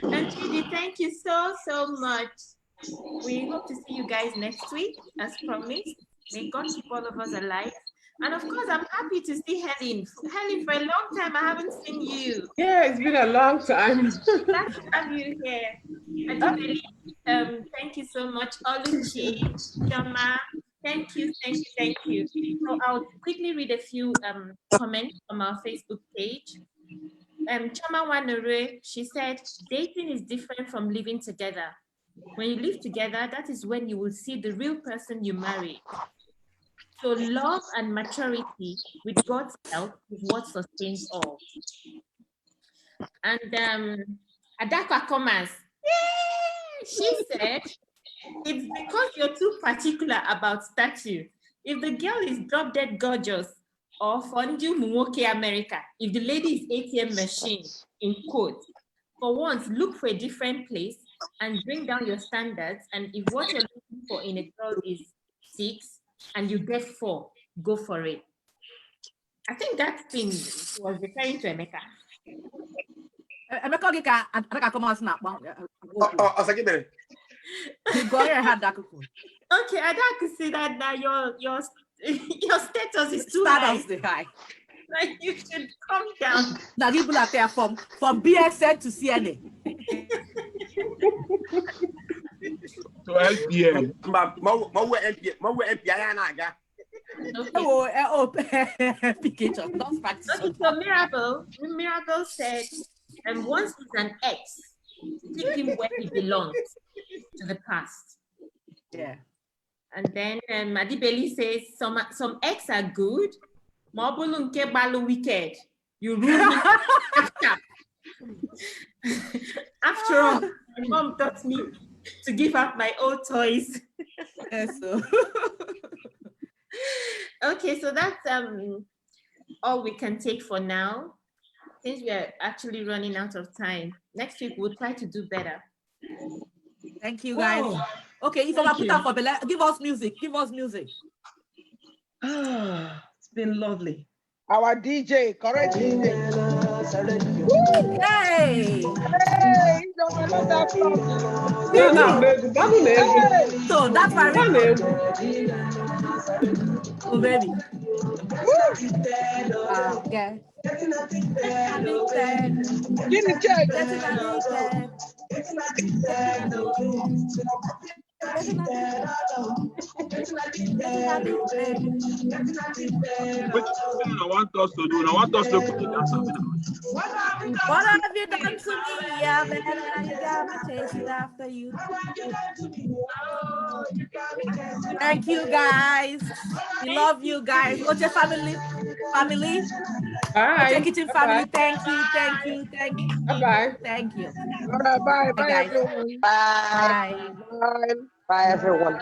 And Chidi, thank you so much. We hope to see you guys next week, as promised. May God keep all of us alive. And of course, I'm happy to see Helen. Helen, for a long time, I haven't seen you. Yeah, it's been a long time. Glad to have you here. Adibeli, thank you so much. Oluchi, Choma, thank you. So I'll quickly read a few comments from our Facebook page. Choma Wanure, she said, dating is different from living together. When you live together, that is when you will see the real person you marry. So love and maturity with God's help is what sustains all. And Adakwa Komas, she said, It's because you're too particular about statue. If the girl is drop dead gorgeous or Fondu Muwoke America, if the lady is ATM machine, in quote, for once, look for a different place and bring down your standards. And if what you're looking for in a girl is 6 and you get 4, go for it. I think that thing was referring to Emeka. Emeka Gika, I come on snap. Oh, second. Go ahead, Dr. Okay, I could see that now your status is too high. Like you should come down. Now people are there from BSN to CNA. To LPN. Okay, so Miracle said, and once he's an ex, keep him where he belongs, to the past. Yeah. And then Madibeli says some ex are good. Mobulunke balu wicked. You ruin him after. After all, my mom taught me to give up my old toys. Yes, so. Okay, so that's all we can take for now, since we are actually running out of time. Next week we'll try to do better. Thank you, guys. Whoa. Okay, if I put up for Bella, give us music. Give us music. It's been lovely. Our DJ, correct DJ. Hey! Hey! No, that song. So that's my oh, baby. Okay. Chidi Chiege. Which I want us to do? I want us to put it down. What have you done to me? Yeah, man, you got me chasing after you. Thank you, guys. We love you guys. Oche family. Oche Kitchen family. Thank you. Bye-bye. Thank you. All right, bye, guys. everyone. Bye. Bye. Bye, everyone.